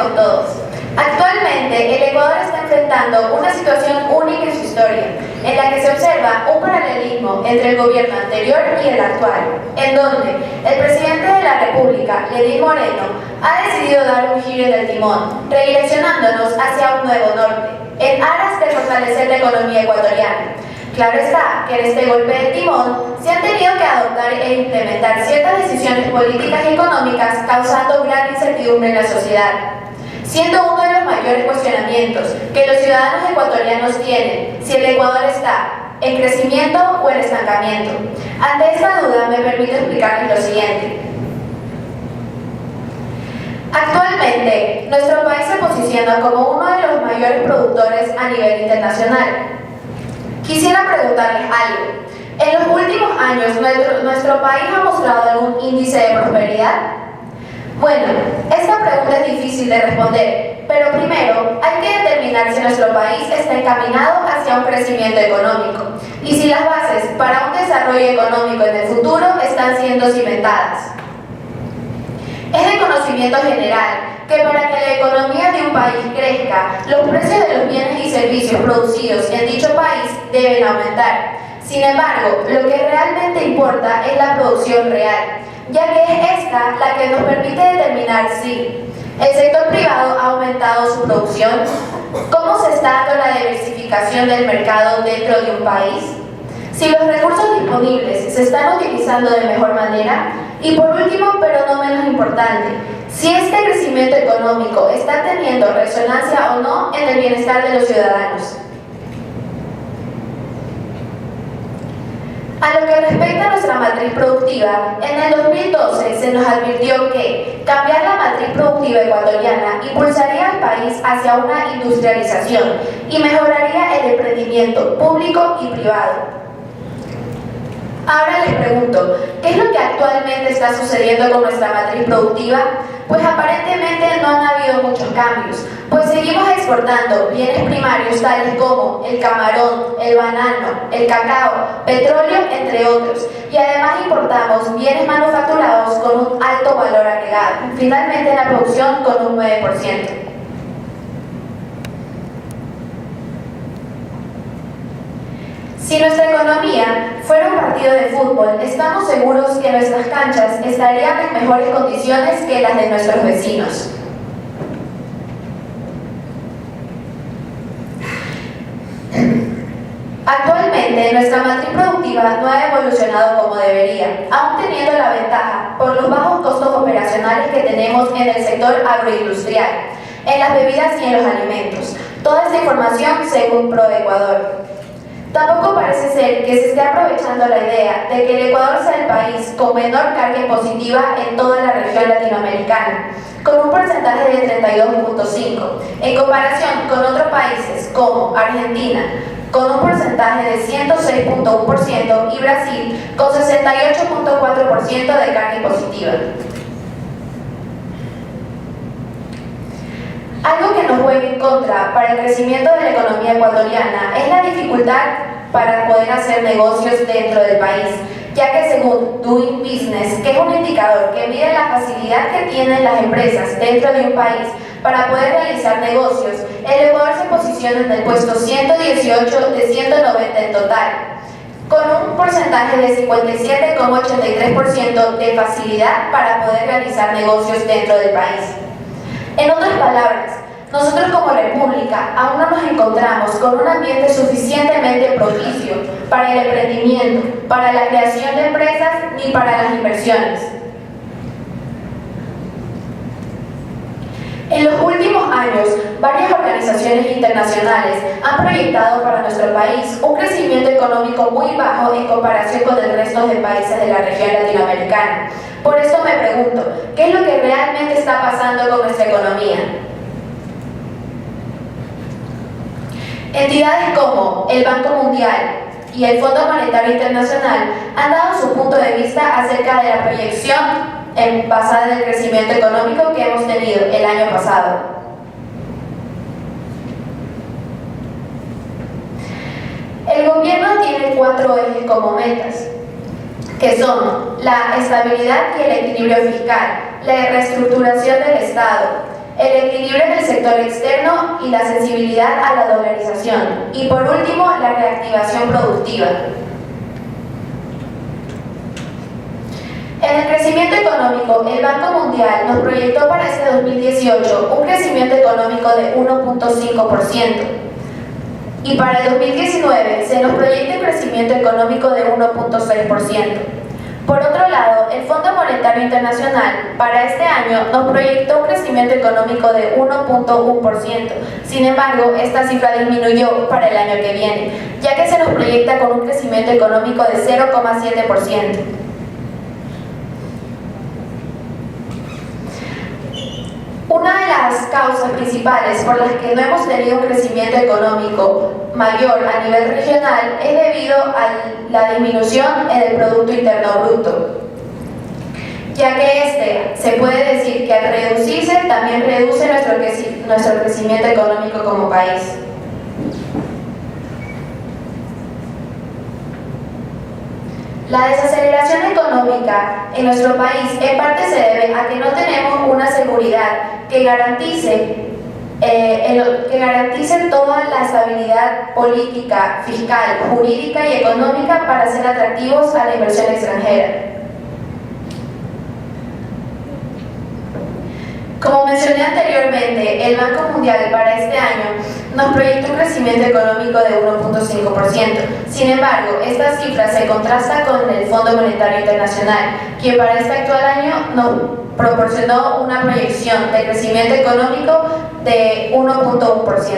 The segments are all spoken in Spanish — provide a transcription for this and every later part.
con todos. Actualmente, el Ecuador está enfrentando una situación única en su historia, en la que se observa un paralelismo entre el gobierno anterior y el actual, en donde el presidente de la República, Lenín Moreno, ha decidido dar un giro del timón, redireccionándonos hacia un nuevo norte, en aras de fortalecer la economía ecuatoriana. Claro está que en este golpe de timón se han tenido que adoptar e implementar ciertas decisiones políticas y económicas, causando gran incertidumbre en la sociedad, siendo uno de los mayores cuestionamientos que los ciudadanos ecuatorianos tienen si el Ecuador está en crecimiento o en estancamiento. Ante esta duda me permito explicarles lo siguiente. Actualmente, nuestro país se posiciona como uno de los mayores productores a nivel internacional. Quisiera preguntarles algo. ¿En los últimos años nuestro país ha mostrado algún índice de prosperidad? Bueno, esta pregunta es difícil de responder, pero primero hay que determinar si nuestro país está encaminado hacia un crecimiento económico y si las bases para un desarrollo económico en el futuro están siendo cimentadas. Es de conocimiento general que para que la economía de un país crezca, los precios de los bienes y servicios producidos en dicho país deben aumentar. Sin embargo, lo que realmente importa es la producción real, ya que es esta la que nos permite determinar si el sector privado ha aumentado su producción, cómo se está dando la diversificación del mercado dentro de un país, si los recursos disponibles se están utilizando de mejor manera y por último, pero no menos importante, si este crecimiento económico está teniendo resonancia o no en el bienestar de los ciudadanos. A lo que respecta a nuestra matriz productiva, en el 2012 se nos advirtió que cambiar la matriz productiva ecuatoriana impulsaría al país hacia una industrialización y mejoraría el emprendimiento público y privado. Ahora les pregunto, ¿qué es lo que actualmente está sucediendo con nuestra matriz productiva? Pues aparentemente no han habido muchos cambios, pues seguimos exportando bienes primarios tales como el camarón, el banano, el cacao, petróleo, entre otros, y además importamos bienes manufacturados con un alto valor agregado, finalmente la producción con un 9%. Si nuestra economía fuera un partido de fútbol, estamos seguros que nuestras canchas estarían en mejores condiciones que las de nuestros vecinos. Actualmente, nuestra matriz productiva no ha evolucionado como debería, aún teniendo la ventaja por los bajos costos operacionales que tenemos en el sector agroindustrial, en las bebidas y en los alimentos. Toda esta información según ProEcuador. Tampoco parece ser que se esté aprovechando la idea de que el Ecuador sea el país con menor carga impositiva en toda la región latinoamericana, con un porcentaje de 32.5%, en comparación con otros países como Argentina, con un porcentaje de 106.1% y Brasil, con 68.4% de carga impositiva. Algo que nos juega en contra para el crecimiento de la economía ecuatoriana es la dificultad para poder hacer negocios dentro del país, ya que según Doing Business, que es un indicador que mide la facilidad que tienen las empresas dentro de un país para poder realizar negocios, el Ecuador se posiciona en el puesto 118 de 190 en total, con un porcentaje de 57,83% de facilidad para poder realizar negocios dentro del país. En otras palabras, nosotros como República aún no nos encontramos con un ambiente suficientemente propicio para el emprendimiento, para la creación de empresas ni para las inversiones. En los últimos años, varias organizaciones internacionales han proyectado para nuestro país un crecimiento económico muy bajo en comparación con el resto de países de la región latinoamericana. Por esto me pregunto, ¿qué es lo que realmente está pasando con nuestra economía? Entidades como el Banco Mundial y el Fondo Monetario Internacional han dado su punto de vista acerca de la proyección basada en el crecimiento económico que hemos tenido el año pasado. El gobierno tiene 4 ejes como metas, que son la estabilidad y el equilibrio fiscal, la reestructuración del Estado, el equilibrio en el sector externo y la sensibilidad a la dolarización, y por último, la reactivación productiva. En el crecimiento económico, el Banco Mundial nos proyectó para este 2018 un crecimiento económico de 1.5%, y para el 2019 se nos proyecta un crecimiento económico de 1.6%. Por otro lado, el Fondo Monetario Internacional para este año nos proyectó un crecimiento económico de 1.1%. Sin embargo, esta cifra disminuyó para el año que viene, ya que se nos proyecta con un crecimiento económico de 0,7%. Una de las causas principales por las que no hemos tenido un crecimiento económico mayor a nivel regional es debido a la disminución en el Producto Interno Bruto, ya que se puede decir que al reducirse también reduce nuestro crecimiento económico como país. La desaceleración económica en nuestro país en parte se debe a que no tenemos una seguridad que garantice toda la estabilidad política, fiscal, jurídica y económica para ser atractivos a la inversión extranjera. Como mencioné anteriormente, el Banco Mundial para este año nos proyecta un crecimiento económico de 1.5%. Sin embargo, esta cifra se contrasta con el Fondo Monetario Internacional, quien para este actual año nos proporcionó una proyección de crecimiento económico de 1.1%.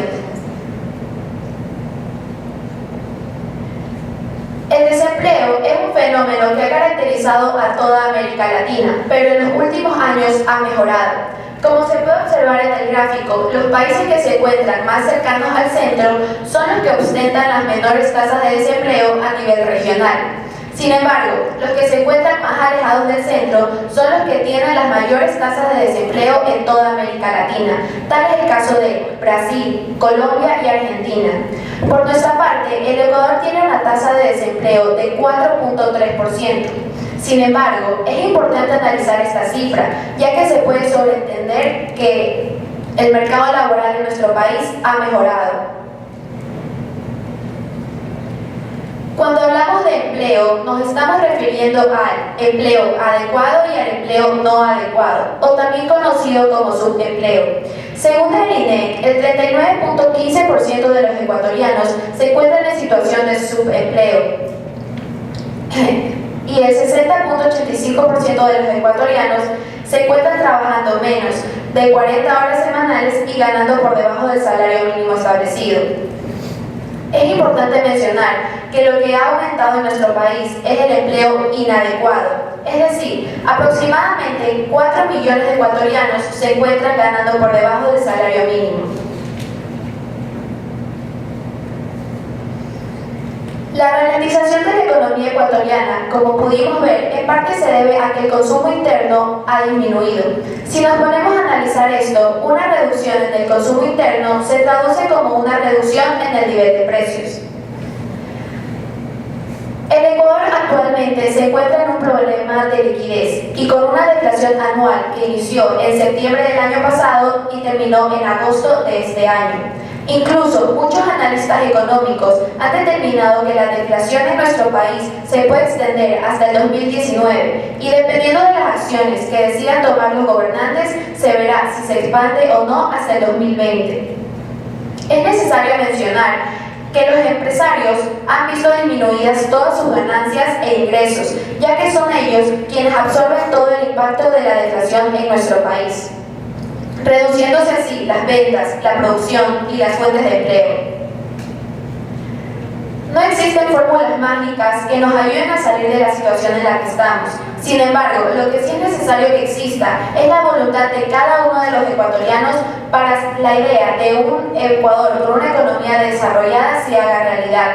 El desempleo es un fenómeno que ha caracterizado a toda América Latina, pero en los últimos años ha mejorado. Como se puede observar en el gráfico, los países que se encuentran más cercanos al centro son los que ostentan las menores tasas de desempleo a nivel regional. Sin embargo, los que se encuentran más alejados del centro son los que tienen las mayores tasas de desempleo en toda América Latina. Tal es el caso de Brasil, Colombia y Argentina. Por nuestra parte, el Ecuador tiene una tasa de desempleo de 4.3%. Sin embargo, es importante analizar esta cifra, ya que se puede sobreentender que el mercado laboral en nuestro país ha mejorado. Cuando hablamos de empleo, nos estamos refiriendo al empleo adecuado y al empleo no adecuado, o también conocido como subempleo. Según el INEC, el 39.15% de los ecuatorianos se encuentran en situación de subempleo. Y el 60.85% de los ecuatorianos se encuentran trabajando menos de 40 horas semanales y ganando por debajo del salario mínimo establecido. Es importante mencionar que lo que ha aumentado en nuestro país es el empleo inadecuado, es decir, aproximadamente 4 millones de ecuatorianos se encuentran ganando por debajo del salario mínimo. La ralentización de la economía ecuatoriana, como pudimos ver, en parte se debe a que el consumo interno ha disminuido. Si nos ponemos a analizar esto, una reducción en el consumo interno se traduce como una reducción en el nivel de precios. El Ecuador actualmente se encuentra en un problema de liquidez y con una deflación anual que inició en septiembre del año pasado y terminó en agosto de este año. Incluso muchos analistas económicos han determinado que la deflación en nuestro país se puede extender hasta el 2019 y dependiendo de las acciones que decidan tomar los gobernantes se verá si se expande o no hasta el 2020. Es necesario mencionar que los empresarios han visto disminuidas todas sus ganancias e ingresos, ya que son ellos quienes absorben todo el impacto de la deflación en nuestro país, reduciéndose así las ventas, la producción y las fuentes de empleo. No existen fórmulas mágicas que nos ayuden a salir de la situación en la que estamos. Sin embargo, lo que sí es necesario que exista es la voluntad de cada uno de los ecuatorianos para la idea de un Ecuador con una economía desarrollada se haga realidad.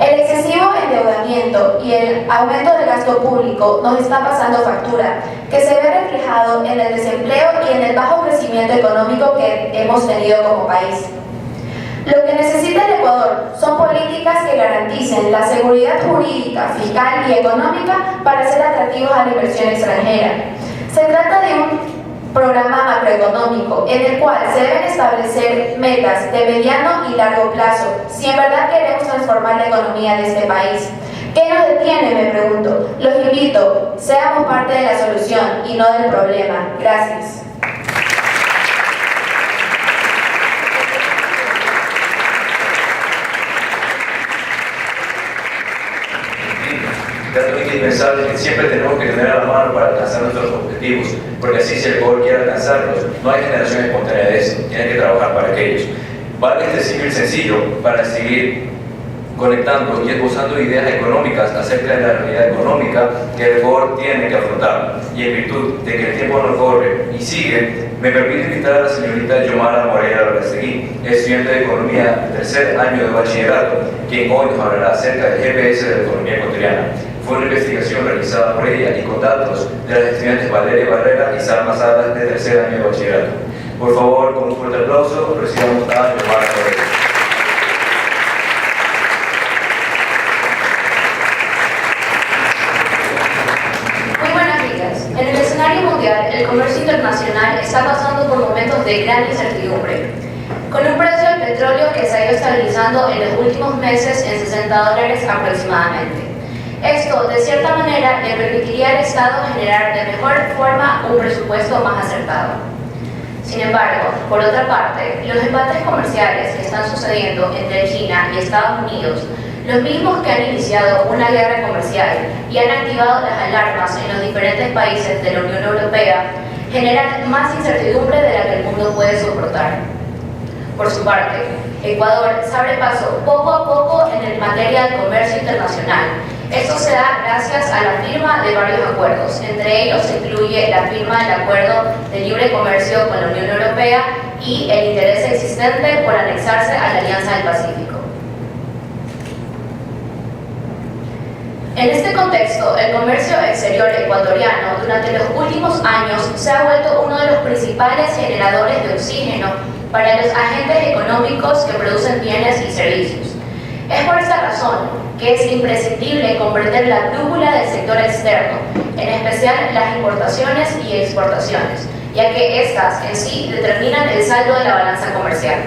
El excesivo endeudamiento y el aumento del gasto público nos está pasando factura, que se ve reflejado en el desempleo y en el bajo crecimiento económico que hemos tenido como país. Lo que necesita el Ecuador son políticas que garanticen la seguridad jurídica, fiscal y económica para ser atractivos a la inversión extranjera. Se trata de un programa macroeconómico en el cual se deben establecer metas de mediano y largo plazo si en verdad queremos transformar la economía de este país. ¿Qué nos detiene? Me pregunto. Los invito, seamos parte de la solución y no del problema. Gracias. Dato indispensable que siempre tenemos que tener a la mano para alcanzar nuestros objetivos, porque así si el pueblo quiere alcanzarlos, no hay generación espontánea de eso, tienen que trabajar para aquellos. Vale este símil sencillo para seguir conectando y esbozando ideas económicas acerca de la realidad económica que el Ecuador tiene que afrontar. Y en virtud de que el tiempo no corre y sigue, me permite invitar a la señorita Yomara Moreira Lorestegui, estudiante de Economía, tercer año de bachillerato, quien hoy nos hablará acerca del GPS de la economía ecuatoriana. Fue una investigación realizada por ella y con datos de las estudiantes Valeria Barrera y Salma Salas de tercer año de bachillerato. Por favor, con un fuerte aplauso, recibamos a Yomara Moreira. En el escenario mundial, el comercio internacional está pasando por momentos de gran incertidumbre, con un precio del petróleo que se ha ido estabilizando en los últimos meses en $60 aproximadamente. Esto, de cierta manera, le permitiría al Estado generar de mejor forma un presupuesto más acertado. Sin embargo, por otra parte, los embates comerciales que están sucediendo entre China y Estados Unidos, los mismos que han iniciado una guerra comercial y han activado las alarmas en los diferentes países de la Unión Europea, generan más incertidumbre de la que el mundo puede soportar. Por su parte, Ecuador se abre paso poco a poco en materia de comercio internacional. Esto se da gracias a la firma de varios acuerdos. Entre ellos se incluye la firma del Acuerdo de Libre Comercio con la Unión Europea y el interés existente por anexarse a la Alianza del Pacífico. En este contexto, el comercio exterior ecuatoriano durante los últimos años se ha vuelto uno de los principales generadores de oxígeno para los agentes económicos que producen bienes y servicios. Es por esta razón que es imprescindible comprender la brújula del sector externo, en especial las importaciones y exportaciones, ya que estas en sí determinan el saldo de la balanza comercial.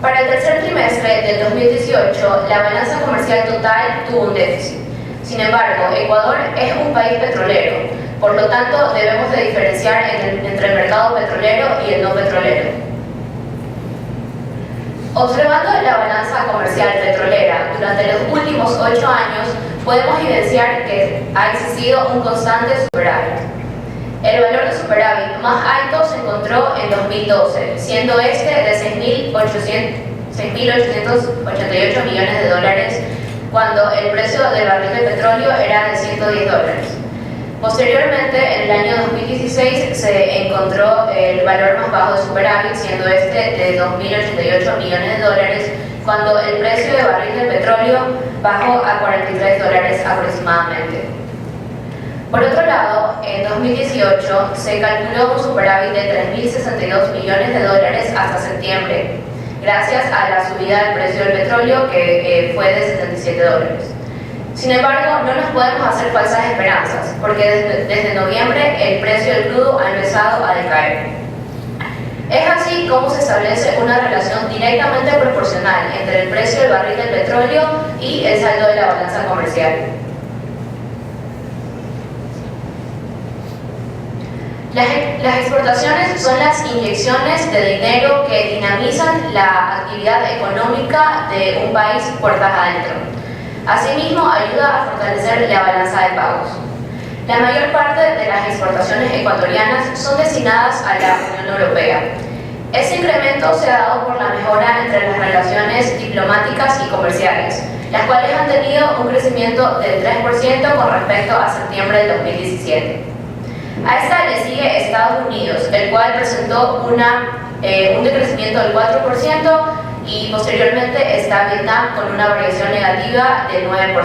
Para el tercer trimestre del 2018, la balanza comercial total tuvo un déficit. Sin embargo, Ecuador es un país petrolero, por lo tanto debemos de diferenciar entre el mercado petrolero y el no petrolero. Observando la balanza comercial petrolera durante los últimos 8 años, podemos evidenciar que ha existido un constante superávit. El valor de superávit más alto se encontró en 2012, siendo este de $6.888 millones, cuando el precio del barril de petróleo era de $110. Posteriormente, en el año 2016, se encontró el valor más bajo de superávit, siendo este de $2.088 millones, cuando el precio del barril de petróleo bajó a $43 aproximadamente. Por otro lado, en 2018 se calculó un superávit de $3.062 millones hasta septiembre, gracias a la subida del precio del petróleo que fue de $77. Sin embargo, no nos podemos hacer falsas esperanzas, porque desde noviembre el precio del crudo ha empezado a decaer. Es así como se establece una relación directamente proporcional entre el precio del barril del petróleo y el saldo de la balanza comercial. Las exportaciones son las inyecciones de dinero que dinamizan la actividad económica de un país puertas adentro. Asimismo, ayuda a fortalecer la balanza de pagos. La mayor parte de las exportaciones ecuatorianas son destinadas a la Unión Europea. Este incremento se ha dado por la mejora entre las relaciones diplomáticas y comerciales, las cuales han tenido un crecimiento del 3% con respecto a septiembre del 2017. A esta le sigue Estados Unidos, el cual presentó un decrecimiento del 4%, y posteriormente está Vietnam con una variación negativa del 9%.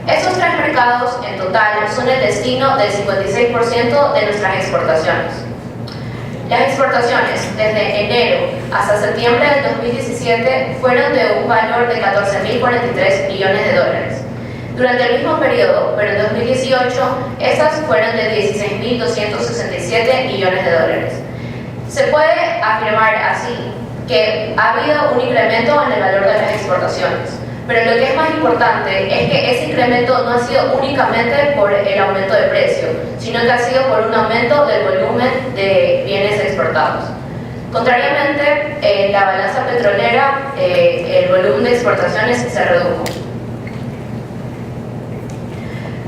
Estos tres mercados en total son el destino del 56% de nuestras exportaciones. Las exportaciones desde enero hasta septiembre del 2017 fueron de un valor de $14.043 millones. Durante el mismo periodo, pero en 2018, estas fueron de 16.267 millones de dólares. Se puede afirmar así que ha habido un incremento en el valor de las exportaciones, pero lo que es más importante es que ese incremento no ha sido únicamente por el aumento de precio, sino que ha sido por un aumento del volumen de bienes exportados. Contrariamente, en la balanza petrolera, el volumen de exportaciones se redujo.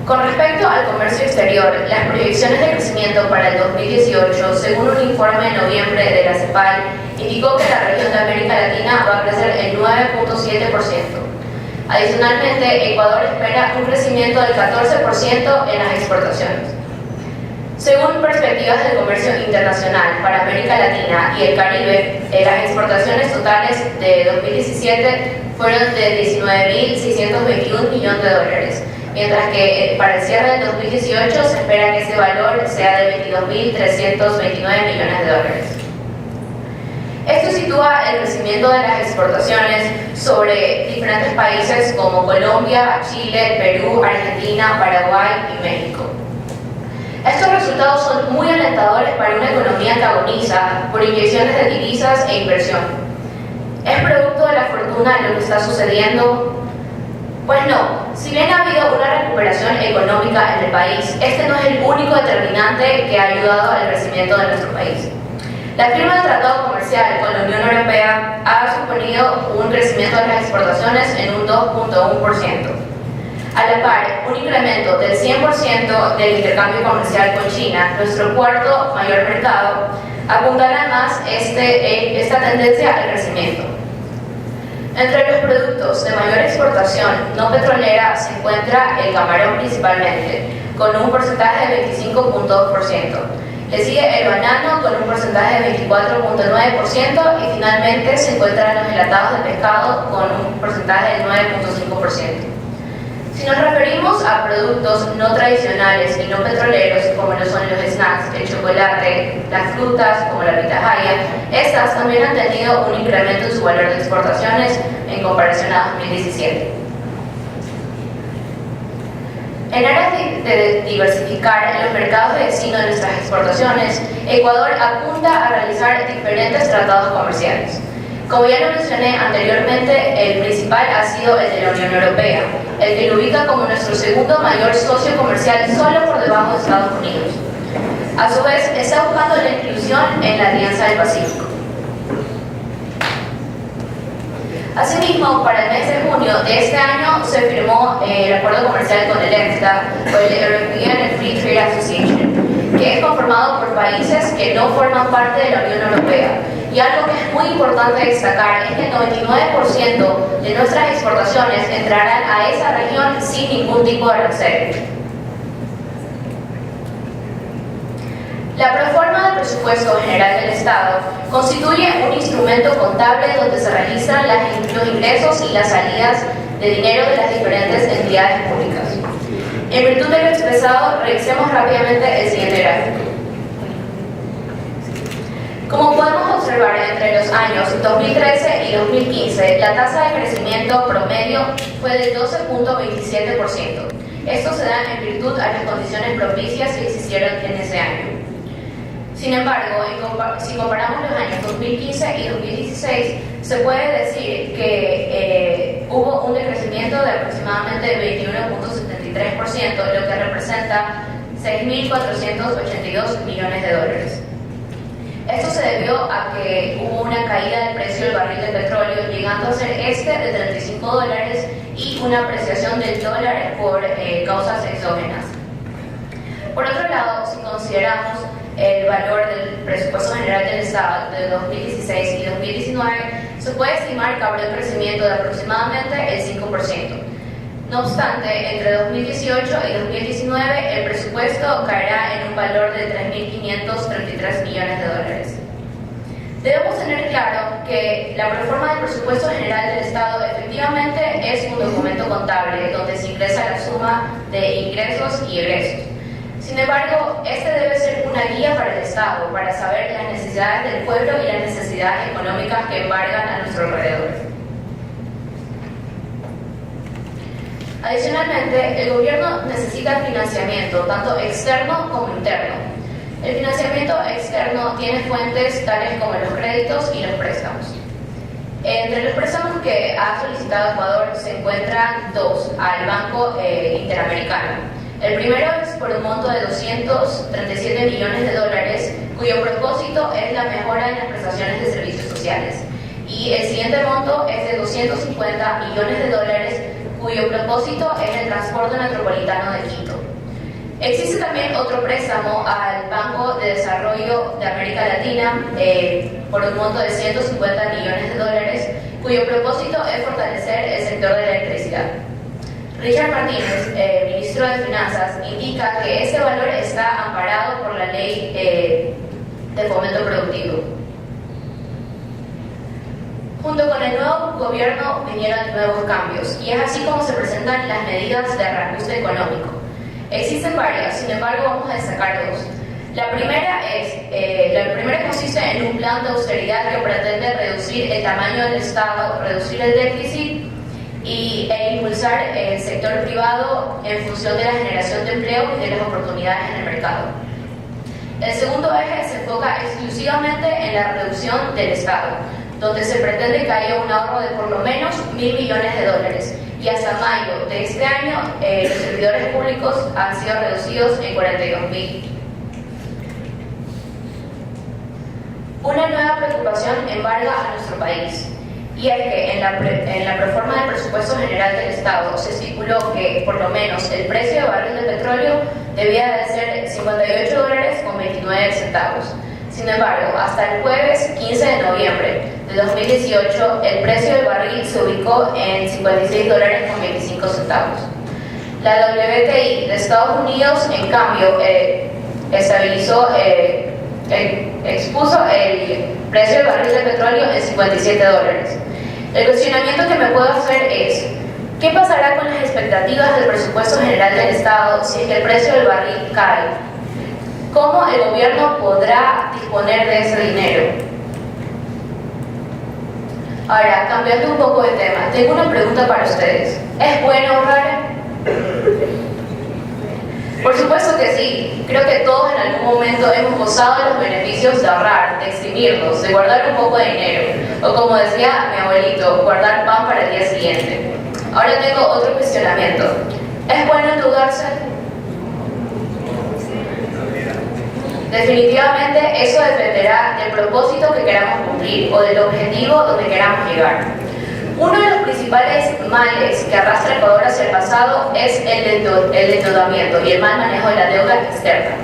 Con respecto al comercio exterior, las proyecciones de crecimiento para el 2018, según un informe de noviembre de la CEPAL, indicó que la región de América Latina va a crecer el 9.7%. Adicionalmente, Ecuador espera un crecimiento del 14% en las exportaciones. Según perspectivas del comercio internacional para América Latina y el Caribe, las exportaciones totales de 2017 fueron de 19.621 millones de dólares, mientras que para el cierre del 2018 se espera que ese valor sea de 22.329 millones de dólares. Esto sitúa el crecimiento de las exportaciones sobre diferentes países como Colombia, Chile, Perú, Argentina, Paraguay y México. Estos resultados son muy alentadores para una economía que agoniza por inyecciones de divisas e inversión. ¿Es producto de la fortuna lo que está sucediendo? Pues no, si bien ha habido una recuperación económica en el país, este no es el único determinante que ha ayudado al crecimiento de nuestro país. La firma del Tratado Comercial con la Unión Europea ha suponido un crecimiento de las exportaciones en un 2.1%. A la par, un incremento del 100% del intercambio comercial con China, nuestro cuarto mayor mercado, apuntará más esta tendencia al crecimiento. Entre los productos de mayor exportación no petrolera se encuentra el camarón principalmente, con un porcentaje de 25.2%. Le sigue el banano con un porcentaje de 24.9% y finalmente se encuentran los enlatados de pescado con un porcentaje del 9.5%. Si nos referimos a productos no tradicionales y no petroleros, como lo son los snacks, el chocolate, las frutas, como la pitahaya, estas también han tenido un incremento en su valor de exportaciones en comparación a 2017. En aras de diversificar los mercados de destino de nuestras exportaciones, Ecuador apunta a realizar diferentes tratados comerciales. Como ya lo mencioné anteriormente, el principal ha sido el de la Unión Europea, el que lo ubica como nuestro segundo mayor socio comercial solo por debajo de Estados Unidos. A su vez, está buscando la inclusión en la Alianza del Pacífico. Asimismo, para el mes de junio de este año se firmó el acuerdo comercial con el EFTA, o el European Free Trade Association, que es conformado por países que no forman parte de la Unión Europea. Y algo que es muy importante destacar es que el 99% de nuestras exportaciones entrarán a esa región sin ningún tipo de arancel. La proforma del presupuesto general del Estado constituye un instrumento contable donde se registran los ingresos y las salidas de dinero de las diferentes entidades públicas. En virtud de lo expresado, revisemos rápidamente el siguiente gráfico. Como podemos observar, entre los años 2013 y 2015, la tasa de crecimiento promedio fue del 12.27%. Esto se da en virtud a las condiciones propicias que existieron en ese año. Sin embargo, si comparamos los años 2015 y 2016, se puede decir que hubo un decrecimiento de aproximadamente 21.73%, lo que representa 6.482 millones de dólares. Esto se debió a que hubo una caída del precio del barril de petróleo, llegando a ser de 35 dólares y una apreciación del dólar por causas exógenas. Por otro lado, si consideramos el valor del presupuesto general del Estado de 2016 y 2019, se puede estimar que habrá un crecimiento de aproximadamente el 5%. No obstante, entre 2018 y 2019 el presupuesto caerá en un valor de 3.533 millones de dólares. Debemos tener claro que la proforma del presupuesto general del Estado efectivamente es un documento contable donde se ingresa la suma de ingresos y egresos. Sin embargo, este debe ser una guía para el Estado para saber las necesidades del pueblo y las necesidades económicas que embargan a nuestro alrededor. Adicionalmente, el gobierno necesita financiamiento, tanto externo como interno. El financiamiento externo tiene fuentes tales como los créditos y los préstamos. Entre los préstamos que ha solicitado Ecuador se encuentran dos al Banco Interamericano. El primero es por un monto de 237 millones de dólares, cuyo propósito es la mejora en las prestaciones de servicios sociales. Y el siguiente monto es de 250 millones de dólares, cuyo propósito es el transporte metropolitano de Quito. Existe también otro préstamo al Banco de Desarrollo de América Latina por un monto de 150 millones de dólares, cuyo propósito es fortalecer el sector de la electricidad. Richard Martínez, ministro de Finanzas, indica que ese valor está amparado por la ley de fomento productivo. Junto con el nuevo gobierno vinieron nuevos cambios, y es así como se presentan las medidas de reajuste económico. Existen varias, sin embargo vamos a destacar dos. La primera consiste en un plan de austeridad que pretende reducir el tamaño del Estado, reducir el déficit e impulsar el sector privado en función de la generación de empleo y de las oportunidades en el mercado. El segundo eje se enfoca exclusivamente en la reducción del Estado, donde se pretende que haya un ahorro de por lo menos 1.000 millones de dólares, y hasta mayo de este año los servidores públicos han sido reducidos en 42.000. Una nueva preocupación embarga a nuestro país, y es que en la proforma del presupuesto general del Estado se estipuló que por lo menos el precio de barril de petróleo debía de ser 58 dólares con 29 centavos. Sin embargo, hasta el jueves 15 de noviembre de 2018, el precio del barril se ubicó en 56 dólares con 25 centavos. La WTI de Estados Unidos, en cambio, expuso el precio del barril de petróleo en 57 dólares. El cuestionamiento que me puedo hacer es: ¿qué pasará con las expectativas del presupuesto general del Estado si es que el precio del barril cae? ¿Cómo el gobierno podrá disponer de ese dinero? Ahora, cambiando un poco de tema, tengo una pregunta para ustedes. ¿Es bueno ahorrar? Por supuesto que sí. Creo que todos en algún momento hemos gozado de los beneficios de ahorrar, de exprimirlos, de guardar un poco de dinero, o como decía mi abuelito, guardar pan para el día siguiente. Ahora tengo otro cuestionamiento. ¿Es bueno endeudarse? Definitivamente eso dependerá del propósito que queramos cumplir o del objetivo donde queramos llegar. Uno de los principales males que arrastra Ecuador hacia el pasado es el endeudamiento y el mal manejo de la deuda externa.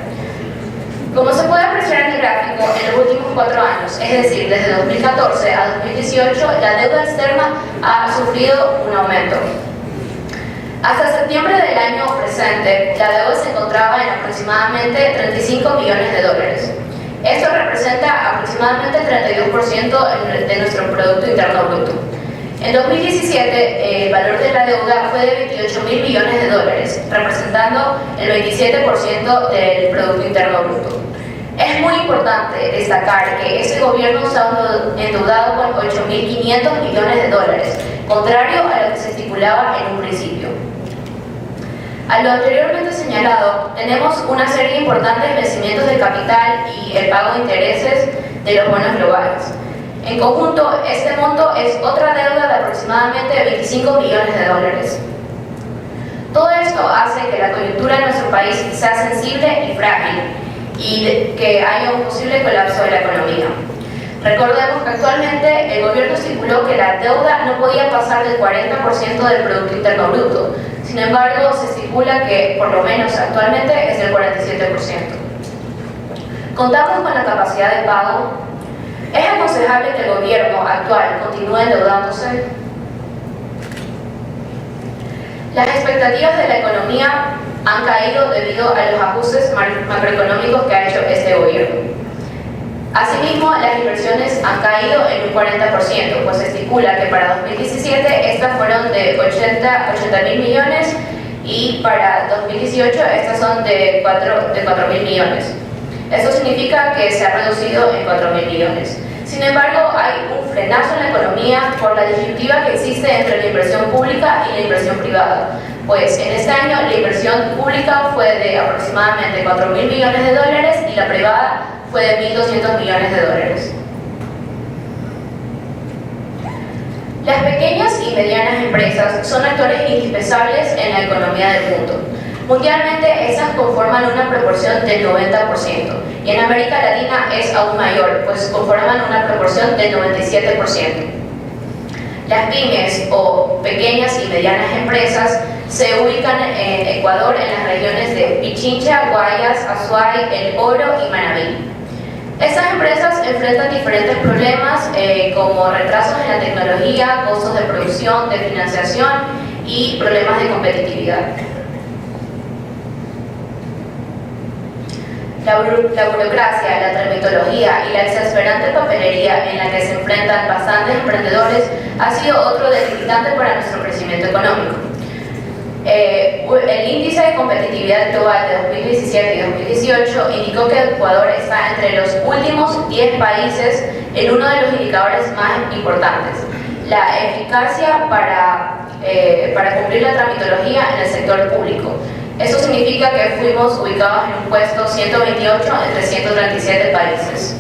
Como se puede apreciar en el gráfico, en los últimos 4 años, es decir, desde 2014 a 2018, la deuda externa ha sufrido un aumento. Hasta septiembre del año presente, la deuda se encontraba en aproximadamente 35 millones de dólares. Esto representa aproximadamente el 32% de nuestro Producto Interno Bruto. En 2017, el valor de la deuda fue de 28.000 millones de dólares, representando el 27% del Producto Interno Bruto. Es muy importante destacar que este gobierno se ha endeudado con 8.500 millones de dólares, contrario a lo que se estipulaba en un principio. A lo anteriormente señalado, tenemos una serie de importantes vencimientos de capital y el pago de intereses de los bonos globales. En conjunto, este monto es otra deuda de aproximadamente 25 millones de dólares. Todo esto hace que la coyuntura de nuestro país sea sensible y frágil y que haya un posible colapso de la economía. Recordemos que actualmente el gobierno estipuló que la deuda no podía pasar del 40% del Producto Interno Bruto. Sin embargo, se estipula que por lo menos actualmente es del 47%. Contamos con la capacidad de pago. ¿Es aconsejable que el gobierno actual continúe endeudándose? Las expectativas de la economía han caído debido a los ajustes macroeconómicos que ha hecho este gobierno. Asimismo, las inversiones han caído en un 40%, pues se estipula que para 2017 estas fueron de 80.000 millones y para 2018 estas son de 4.000 millones. Esto significa que se ha reducido en 4.000 millones. Sin embargo, hay un frenazo en la economía por la disyuntiva que existe entre la inversión pública y la inversión privada. Pues en este año la inversión pública fue de aproximadamente 4.000 millones de dólares y la privada fue de 1.200 millones de dólares. Las pequeñas y medianas empresas son actores indispensables en la economía del mundo. Mundialmente, estas conforman una proporción del 90%, y en América Latina es aún mayor, pues conforman una proporción del 97%. Las pymes o pequeñas y medianas empresas se ubican en Ecuador en las regiones de Pichincha, Guayas, Azuay, El Oro y Manabí. Estas empresas enfrentan diferentes problemas como retrasos en la tecnología, costos de producción, de financiación y problemas de competitividad. La burocracia, la tramitología y la exasperante papelería en la que se enfrentan bastantes emprendedores ha sido otro debilitante para nuestro crecimiento económico. El índice de competitividad global de 2017 y 2018 indicó que Ecuador está entre los últimos 10 países en uno de los indicadores más importantes: la eficacia para cumplir la tramitología en el sector público. Eso significa que fuimos ubicados en un puesto 128 entre 137 países.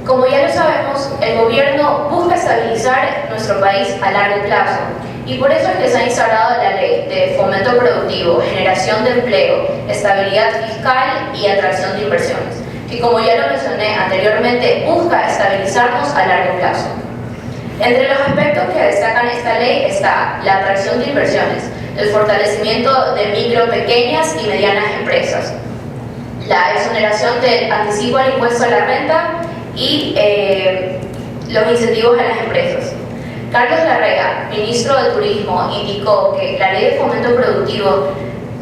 Como ya lo sabemos, el gobierno busca estabilizar nuestro país a largo plazo, y por eso es que se ha instaurado la Ley de Fomento Productivo, Generación de Empleo, Estabilidad Fiscal y Atracción de Inversiones, que, como ya lo mencioné anteriormente, busca estabilizarnos a largo plazo. Entre los aspectos que destacan esta ley está la atracción de inversiones, el fortalecimiento de micro, pequeñas y medianas empresas, la exoneración del anticipo al impuesto a la renta y los incentivos a las empresas. Carlos Larrea, ministro de Turismo, indicó que la Ley de Fomento Productivo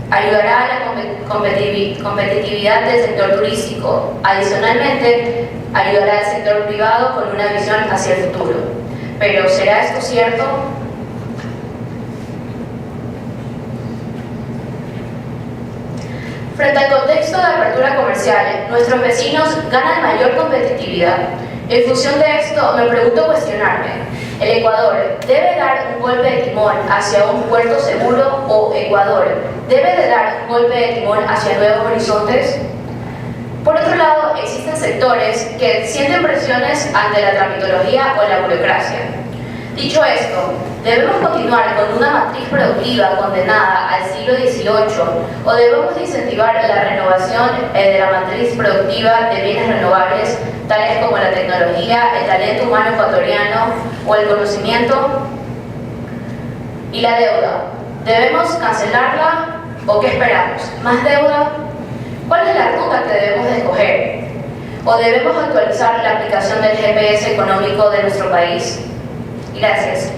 ayudará a la competitividad del sector turístico. Adicionalmente, ayudará al sector privado con una visión hacia el futuro. Pero ¿será esto cierto? Frente al contexto de apertura comercial, nuestros vecinos ganan mayor competitividad. En función de esto, me pregunto cuestionarme: ¿el Ecuador debe dar un golpe de timón hacia un puerto seguro o Ecuador debe de dar un golpe de timón hacia nuevos horizontes? Por otro lado, existen sectores que sienten presiones ante la tramitología o la burocracia. Dicho esto, ¿debemos continuar con una matriz productiva condenada al siglo XVIII o debemos incentivar la renovación de la matriz productiva de bienes renovables, tales como la tecnología, el talento humano ecuatoriano o el conocimiento? ¿Y la deuda? ¿Debemos cancelarla o qué esperamos? ¿Más deuda? ¿Cuál es la ruta que debemos de escoger? ¿O debemos actualizar la aplicación del GPS económico de nuestro país? Gracias.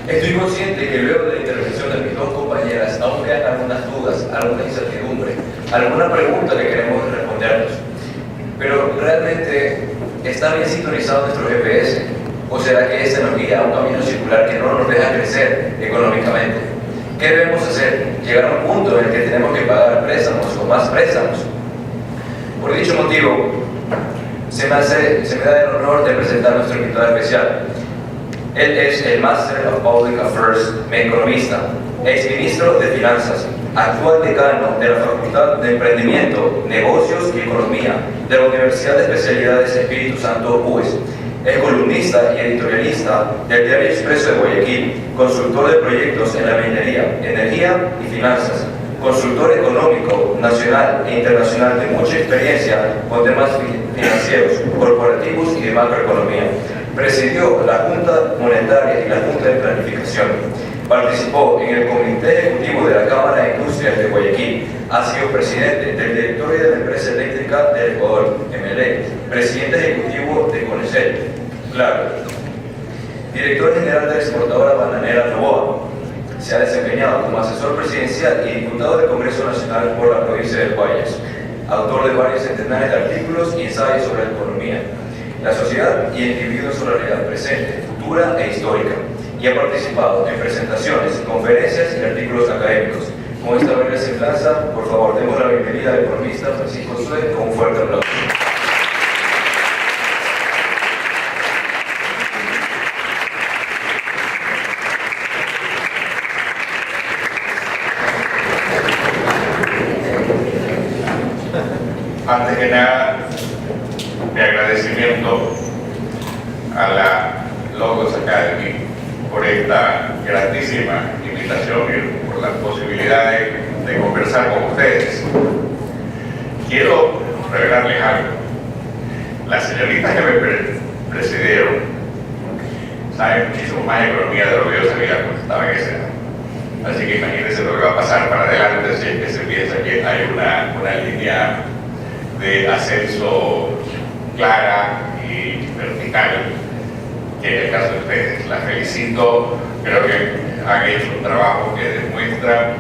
Estoy consciente que luego de la intervención de mis dos compañeras aún quedan algunas dudas, alguna incertidumbre, alguna pregunta que queremos respondernos. Pero realmente, ¿está bien sintonizado nuestro GPS? ¿O será que este nos guía a un camino circular que no nos deja crecer económicamente? ¿Qué debemos hacer? Llegar a un punto en el que tenemos que pagar préstamos o más préstamos. Por dicho motivo, se me da el honor de presentar a nuestro invitado especial. Él es el Master of Public Affairs, economista, exministro de Finanzas, actual decano de la Facultad de Emprendimiento, Negocios y Economía de la Universidad de Especialidades Espíritu Santo UES. Es columnista y editorialista del Diario Expreso de Guayaquil, consultor de proyectos en la minería, energía y finanzas, consultor económico nacional e internacional de mucha experiencia con temas financieros, corporativos y de macroeconomía. Presidió la Junta Monetaria y la Junta de Planificación. Participó en el Comité Ejecutivo de la Cámara de Industrias de Guayaquil. Ha sido presidente del directorio de la Empresa Eléctrica del Ecuador, MLE, presidente ejecutivo de CONECEL, claro, director general de la exportadora bananera Novoa. Se ha desempeñado como asesor presidencial y diputado del Congreso Nacional por la provincia del Guayas, autor de varios centenares de artículos y ensayos sobre economía, la sociedad y el individuo en su realidad presente, cultura e histórica y ha participado en presentaciones, conferencias y artículos académicos. Con esta breve semblanza, por favor, demos la bienvenida al economista Francisco Sue con un fuerte aplauso. Antes que nada, mi agradecimiento a la Logos Academy por esta grandísima invitación y por la posibilidad de conversar con ustedes. Quiero revelarles algo. Las señoritas que me precedieron saben muchísimo más de economía de lo que yo sabía cuando estaba en esa edad. Así que imagínense lo que va a pasar para adelante si es que se piensa que hay una línea de ascenso clara y vertical, que en el caso de ustedes. Las felicito, creo que han hecho un trabajo que demuestra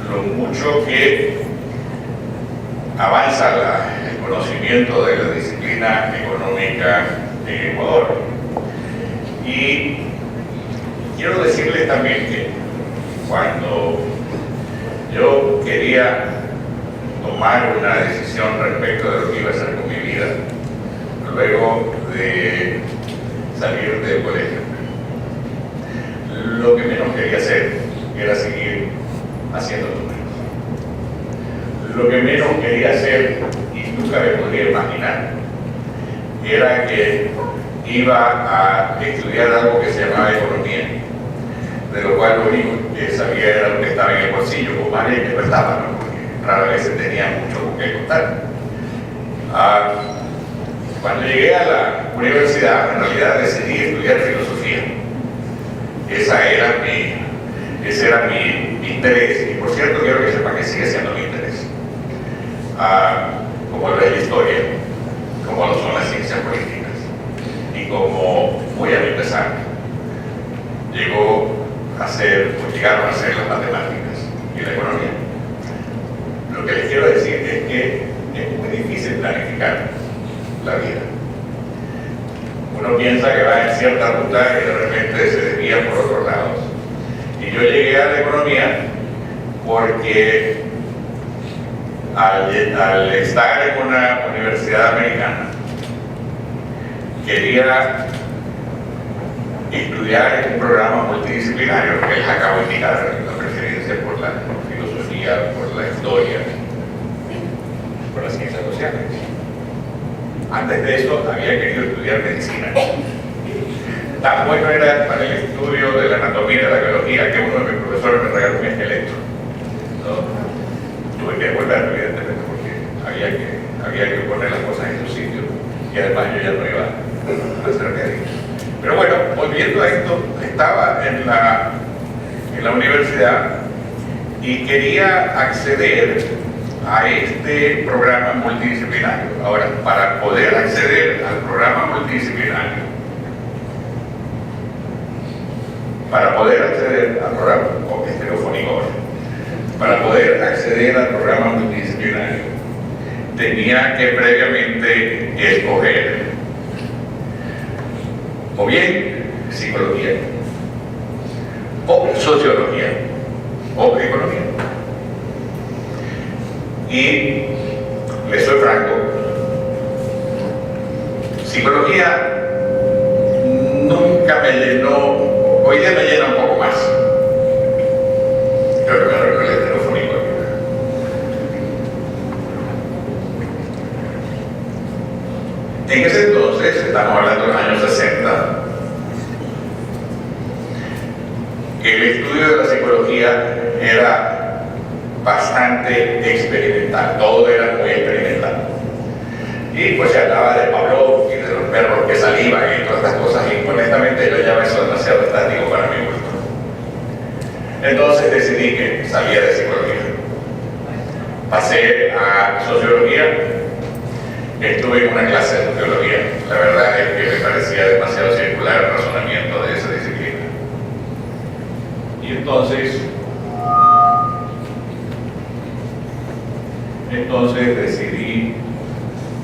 lo mucho que avanza el conocimiento de la disciplina económica en Ecuador. Y quiero decirles también que cuando yo quería tomar una decisión respecto de lo que iba a hacer con mi vida, luego de salir del colegio, lo que menos quería hacer era seguir haciendo números. Lo que menos quería hacer, y nunca me podría imaginar, era que iba a estudiar algo que se llamaba economía, de lo cual lo único que sabía era lo que estaba en el bolsillo, con más bien que prestaba, ¿no? Porque rara vez se tenía mucho con qué contar. Cuando llegué a la universidad, en realidad decidí estudiar filosofía. Ese era mi interés, y por cierto quiero que sepan que sigue siendo mi interés. Como lo es la historia, como lo son las ciencias políticas, y como muy a mi pesar, llegaron a ser las matemáticas y la economía. Lo que les quiero decir es que es muy difícil planificar la vida. Uno piensa que va en cierta ruta y de repente se desvía por otros lados. Y yo llegué a la economía porque al estar en una universidad americana quería estudiar en un programa multidisciplinario que les acabo de indicar, la preferencia por la filosofía, por la historia, por las ciencias sociales. Antes de eso había querido estudiar medicina. Tan bueno era para el estudio de la anatomía y de la biología que uno de mis profesores me regaló un esqueleto, ¿no? Tuve que devolverlo, evidentemente, porque había que poner las cosas en su sitio, y además yo ya no iba a hacer médico. Pero bueno, volviendo a esto, estaba en la universidad y quería acceder a este programa multidisciplinario. Ahora, para poder acceder al programa multidisciplinario, para poder acceder al programa multidisciplinario, tenía que previamente escoger o bien psicología, o sociología, o economía. Y les soy franco, psicología nunca me llenó, hoy día me llena un poco más. Creo que me arreglé el telefónico. En ese entonces, estamos hablando de los años 60, el estudio de la psicología era bastante experimental, todo era muy experimental. Y pues se hablaba de Pavlov y de los perros que salivan y todas estas cosas, y honestamente yo ya me soy demasiado estático para mi gusto. Entonces decidí que salía de psicología. Pasé a sociología. Estuve en una clase de sociología. La verdad es que me parecía demasiado circular el razonamiento de esa disciplina. Y entonces decidí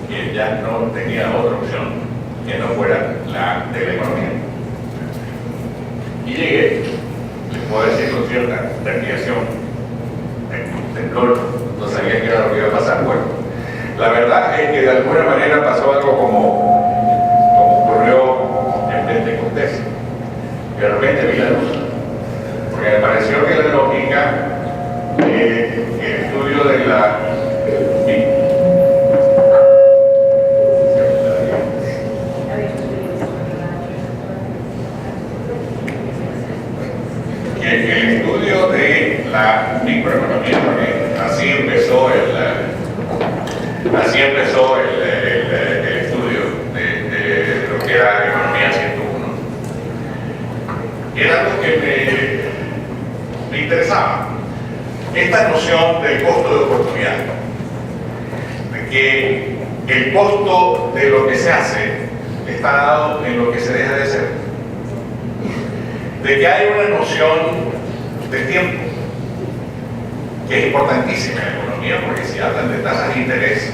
que ya no tenía otra opción que no fuera la de la economía. Y llegué, les puedo decir con cierta terminación, temblor, no sabía qué era lo que iba a pasar. Bueno, la verdad es que de alguna manera pasó algo como ocurrió en Pentecostés. De repente vi la luz, porque me pareció que la lógica, el estudio de la microeconomía, porque así empezó el estudio de lo que era Economía 101. Era algo que me interesaba, esta noción del costo de oportunidad, de que el costo de lo que se hace está dado en lo que se deja de hacer, de que hay una noción de tiempo que es importantísima en la economía, porque si hablan de tasas de interés,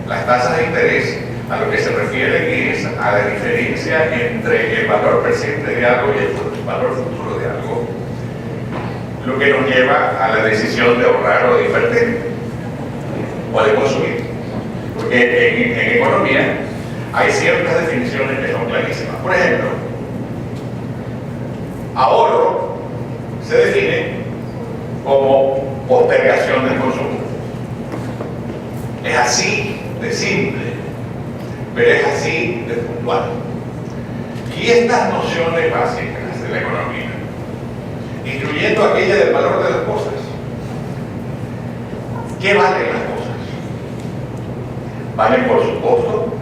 las tasas de interés a lo que se refiere es a la diferencia entre el valor presente de algo y el valor futuro de algo, lo que nos lleva a la decisión de ahorrar o de invertir o de consumir, porque en economía hay ciertas definiciones que son clarísimas. Por ejemplo, ahorro se define como postergación del consumo. Es así de simple, pero es así de puntual. Y estas nociones básicas de la economía, incluyendo aquella del valor de las cosas, ¿qué valen las cosas? ¿Valen por su costo?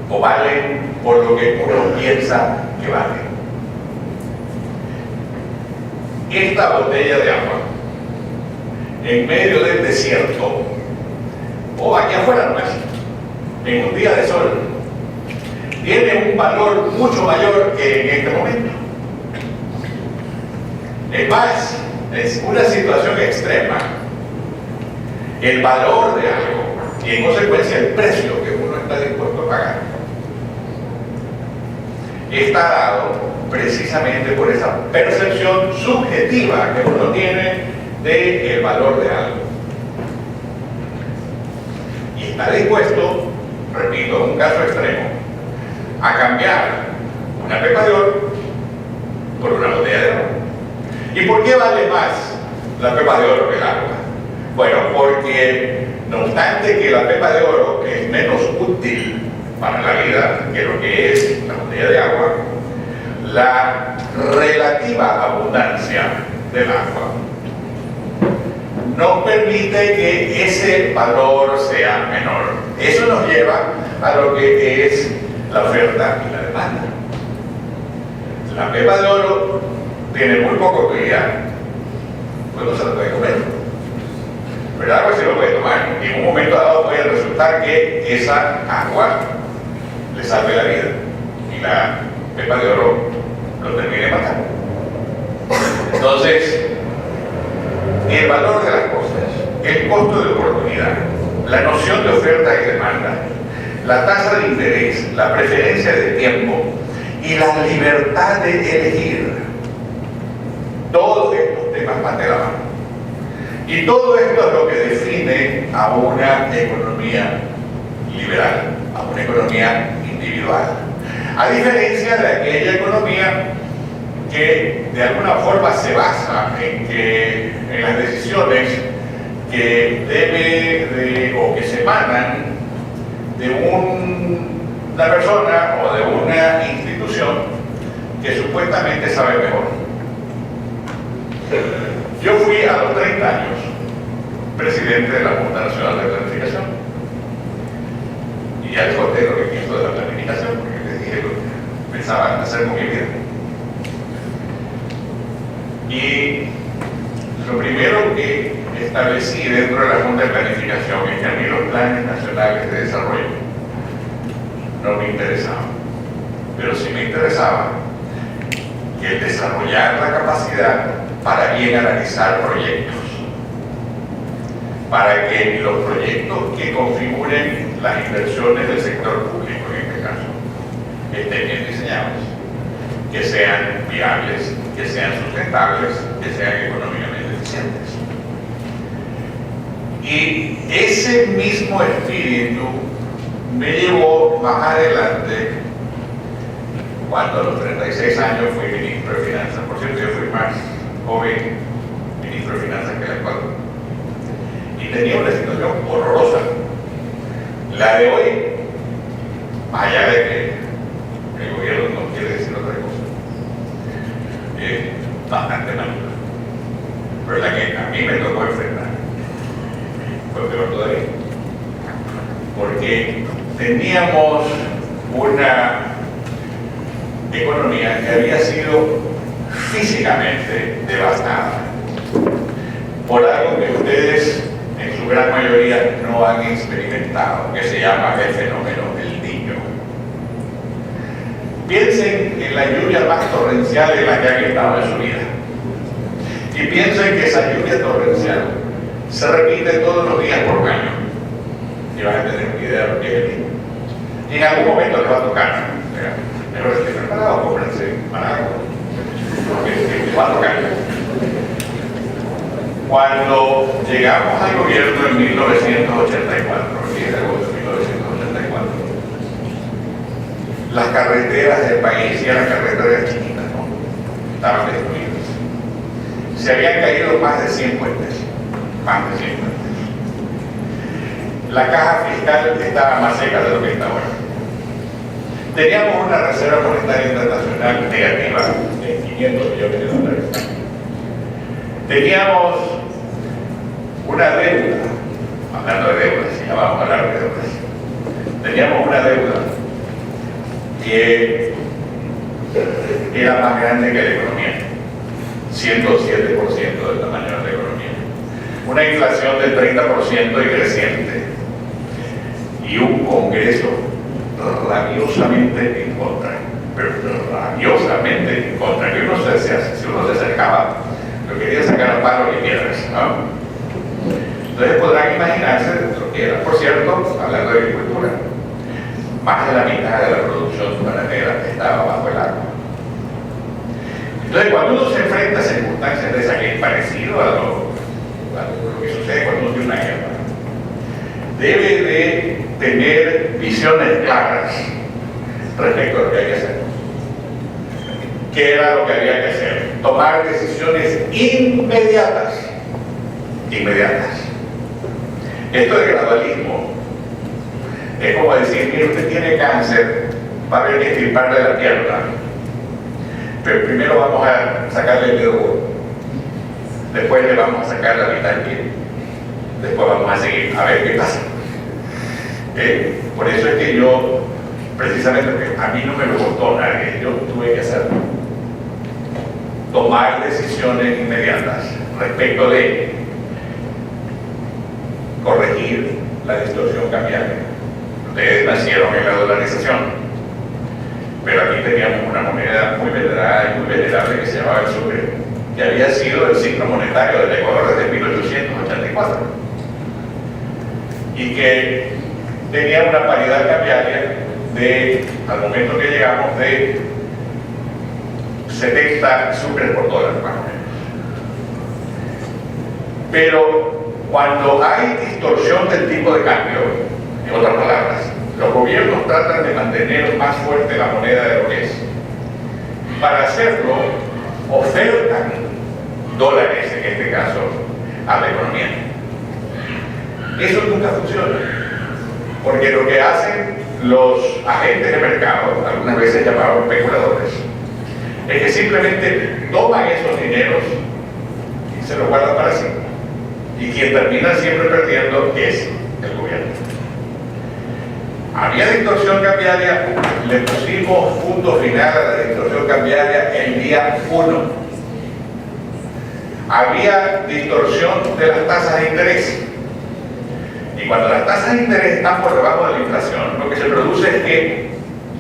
¿O valen por lo que uno piensa que vale? Esta botella de agua en medio del desierto o aquí afuera nomás, en un día de sol, tiene un valor mucho mayor que en este momento. Es más, es una situación extrema. El valor de algo y en consecuencia el precio que uno está dispuesto a pagar está dado precisamente por esa percepción subjetiva que uno tiene del valor de algo. Y está dispuesto, repito, en un caso extremo, a cambiar una pepa de oro por una botella de agua. ¿Y por qué vale más la pepa de oro que el agua? Bueno, porque no obstante que la pepa de oro es menos útil para la vida que lo que es la botella de agua, la relativa abundancia del agua no permite que ese valor sea menor. Eso nos lleva a lo que es la oferta y la demanda. La pepa de oro tiene muy poca utilidad, pues no se la puede comer, pero el agua se lo puede tomar y en un momento dado puede resultar que esa agua le salve la vida y la pepa de oro lo termine matando. Entonces, el valor de las cosas, el costo de oportunidad, la noción de oferta y demanda, la tasa de interés, la preferencia de tiempo y la libertad de elegir, todos estos temas van de la mano. Y todo esto es lo que define a una economía liberal, a una economía individual. A diferencia de aquella economía que de alguna forma se basa en las decisiones que o que se emanan de una persona o de una institución que supuestamente sabe mejor. Yo fui a los 30 años presidente de la Junta Nacional de Planificación y ya les conté lo que pienso de la planificación, porque les dije lo que pensaba hacer con mi vida. Y lo primero que establecí dentro de la Junta de Planificación es que a mí los planes nacionales de desarrollo no me interesaban, pero sí me interesaba el desarrollar la capacidad para bien analizar proyectos, para que los proyectos que configuren las inversiones del sector público, en este caso, estén bien diseñados que sean viables, que sean sustentables, que sean económicamente eficientes. Y ese mismo espíritu me llevó más adelante, cuando a los 36 años fui ministro de Finanzas. Por cierto, yo fui más joven ministro de Finanzas que el actual. Y tenía una situación horrorosa. La de hoy, más allá de que el gobierno no quiere decir otra cosa, es bastante mal. Pero la que a mí me tocó enfrentar fue peor todavía. Porque teníamos una economía que había sido físicamente devastada por algo que ustedes en su gran mayoría no han experimentado, que se llama el fenómeno del Niño. Piensen en la lluvia más torrencial en la que han estado en su vida y piensen que esa lluvia torrencial se repite todos los días por un año y van a tener una idea de lo que es el Niño. Y en algún momento les va a tocar, pero estoy preparado, cómprense barato, porque va a tocar. Cuando llegamos al gobierno en 1984, el 10 de agosto de 1984, las carreteras del país, y eran carreteras chiquitas, ¿no?, estaban destruidas. Se habían caído más de 100 puentes, más de 100 puentes. La caja fiscal estaba más seca de lo que está ahora. Teníamos una reserva monetaria internacional negativa de 500 millones de dólares. Teníamos una deuda, hablando de deudas, ya vamos a hablar de deudas. Teníamos una deuda que era más grande que la economía, 107% del tamaño de la economía. Una inflación del 30% y creciente. Y un Congreso rabiosamente en contra, pero rabiosamente en contra, que si uno se acercaba, lo quería sacar a palo y piedras, ¿no? Entonces podrán imaginarse lo que era, por cierto, hablando de agricultura, más de la mitad de la producción bananera estaba bajo el agua. Entonces cuando uno se enfrenta a circunstancias de esas, que es parecido a lo que sucede cuando uno tiene una guerra, debe de tener visiones claras respecto a lo que hay que hacer. ¿Qué era lo que había que hacer? Tomar decisiones inmediatas. Inmediatas. Esto de gradualismo es como decir, mire, usted tiene cáncer, va a haber que extirparle la pierna, pero primero vamos a sacarle el dedo gordo, después le vamos a sacar la mitad del pie, después vamos a seguir a ver qué pasa. Por eso es que yo, precisamente porque a mí no me lo costó nadie, yo tuve que hacerlo. Tomar decisiones inmediatas respecto de corregir la distorsión cambiaria. Ustedes nacieron en la dolarización, pero aquí teníamos una moneda muy venerada y muy venerable que se llamaba el sucre, que había sido el signo monetario del Ecuador desde 1884 y que tenía una paridad cambiaria de, al momento que llegamos, de 70 sucres por dólar, más o menos. Pero cuando hay distorsión del tipo de cambio, en otras palabras, los gobiernos tratan de mantener más fuerte la moneda de lo que es. Para hacerlo, ofertan dólares, en este caso, a la economía. Eso nunca funciona, porque lo que hacen los agentes de mercado, algunas veces llamados especuladores, es que simplemente toman esos dineros y se los guardan para sí. Y quien termina siempre perdiendo es el gobierno. Había distorsión cambiaria, le pusimos punto final a la distorsión cambiaria el día 1. Había distorsión de las tasas de interés. Y cuando las tasas de interés están por debajo de la inflación, lo que se produce es que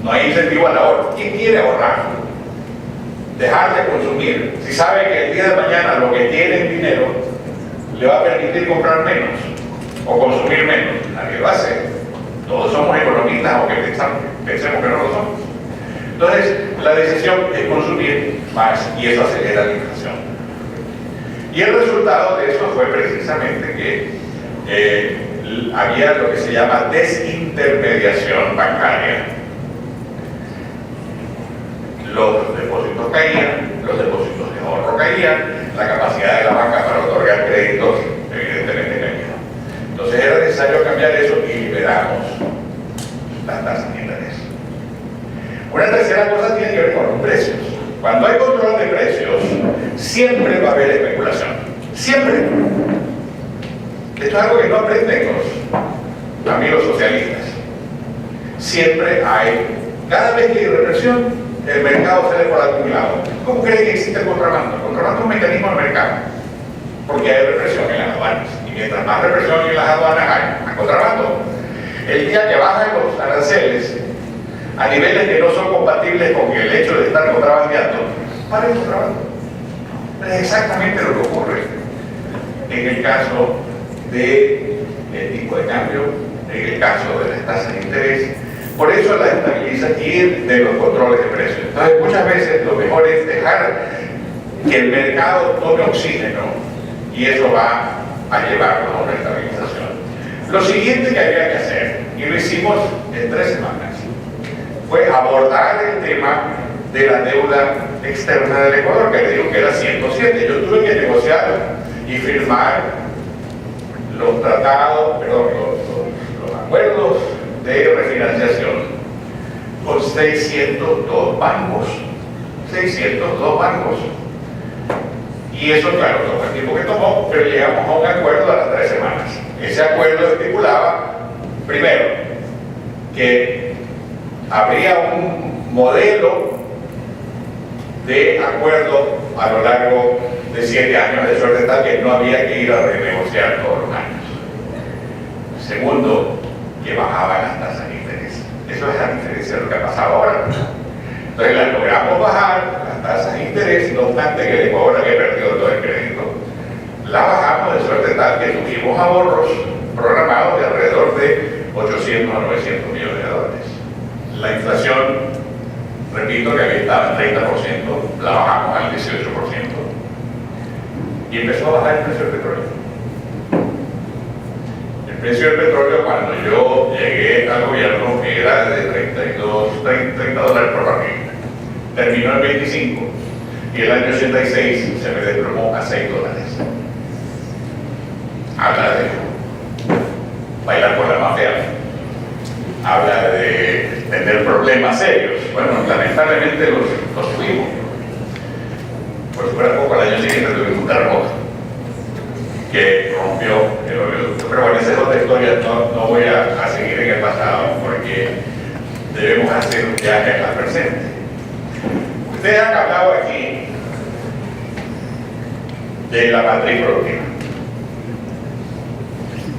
no hay incentivo al ahorro. ¿Quién quiere ahorrar? Dejar de consumir. Si sabe que el día de mañana lo que tiene en dinero le va a permitir comprar menos o consumir menos, nadie lo hace. Todos somos economistas, aunque pensemos que no lo somos. Entonces, la decisión es consumir más y eso acelera la inflación. Y el resultado de eso fue precisamente que había lo que se llama desintermediación bancaria. Los depósitos caían, los depósitos de ahorro caían, la capacidad de la banca para otorgar créditos evidentemente caía. Entonces era necesario cambiar eso y liberamos las tasas de interés. Una tercera cosa tiene que ver con los precios. Cuando hay control de precios, siempre va a haber especulación. Siempre. Esto es algo que no aprenden los amigos socialistas. Siempre hay, cada vez que hay represión, el mercado sale por acumulado. ¿Cómo creen que existe el contrabando? El contrabando es un mecanismo del mercado, porque hay represión en las aduanas. Y mientras más represión en las aduanas hay, más contrabando. El día que bajan los aranceles a niveles que no son compatibles con el hecho de estar contrabandeando, para el contrabando. Es exactamente lo que ocurre en el caso del tipo de cambio, en el caso de las tasas de interés. Por eso la estabiliza y de los controles de precios. Entonces, muchas veces lo mejor es dejar que el mercado tome oxígeno y eso va a llevarnos a una estabilización. Lo siguiente que había que hacer, y lo hicimos en 3 semanas, fue abordar el tema de la deuda externa del Ecuador, que le digo que era 107. Yo tuve que negociar y firmar los tratados, perdón, los acuerdos de refinanciación con 602 bancos. 602 bancos. Y eso, claro, tomó el tiempo que tomó, pero llegamos a un acuerdo a las 3 semanas. Ese acuerdo estipulaba, primero, que habría un modelo de acuerdo a lo largo de 7 años, de suerte tal que no había que ir a renegociar todos los años. Segundo, que bajaban las tasas de interés. Eso es la diferencia de lo que ha pasado ahora. Entonces las logramos bajar, las tasas de interés, no obstante que el Ecuador había perdido todo el crédito. La bajamos de suerte tal que tuvimos ahorros programados de alrededor de 800 a 900 millones de dólares. La inflación, repito que había estado en 30%, la bajamos al 18%. Y empezó a bajar el precio del petróleo. El precio del petróleo, cuando yo llegué al gobierno, era de 30 dólares por barril. Terminó en 25 y el año 86 se me desplomó a 6 dólares. Habla de bailar con la mafia, habla de tener problemas serios. Bueno, lamentablemente los tuvimos. Por si fuera poco, al año siguiente tuvimos un terremoto que rompió el oleoducto. Pero bueno, esa es otra historia, no voy a seguir en el pasado porque debemos hacer un viaje al presente. Ustedes han hablado aquí de la matriz productiva.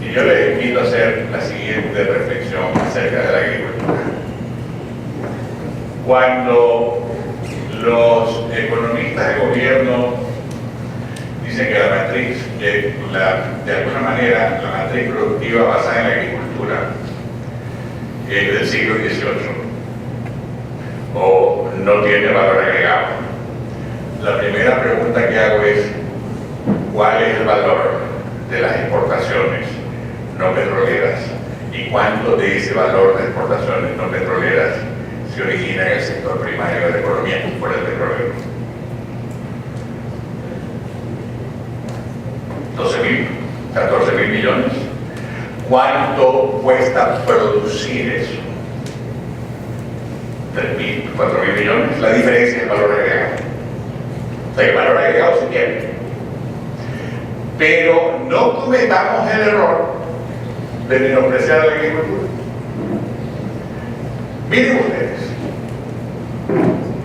Y yo les invito a hacer la siguiente reflexión acerca de la agricultura. Cuando los economistas de gobierno dicen que la matriz, de alguna manera, la matriz productiva basada en la agricultura es del siglo XVIII o no tiene valor agregado, la primera pregunta que hago es ¿cuál es el valor de las exportaciones no petroleras y cuánto de ese valor de exportaciones no petroleras se origina en el sector primario de la economía por el petróleo? 14.000 millones. ¿Cuánto cuesta producir eso? 3.000, 4.000 millones. La diferencia es el valor agregado. O sea, el valor agregado se tiene. Pero no cometamos el error de menospreciar a la agricultura. Miren ustedes,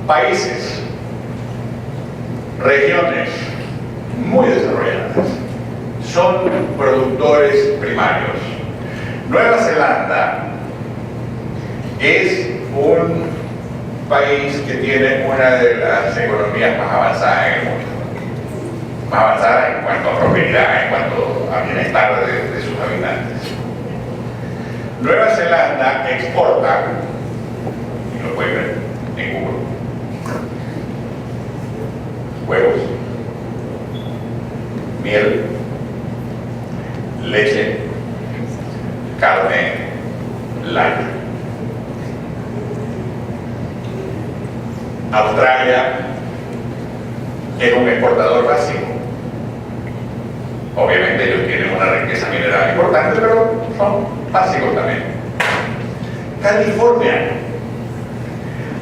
países, regiones muy desarrolladas son productores primarios. Nueva Zelanda es un país que tiene una de las economías más avanzadas en el mundo. Más avanzada en cuanto a prosperidad, en cuanto a bienestar de sus habitantes. Nueva Zelanda exporta, y lo pueden ver en Google, huevos, miel, leche, carne, lana. Australia es un exportador básico. Obviamente ellos tienen una riqueza mineral importante, pero son básicos también. California,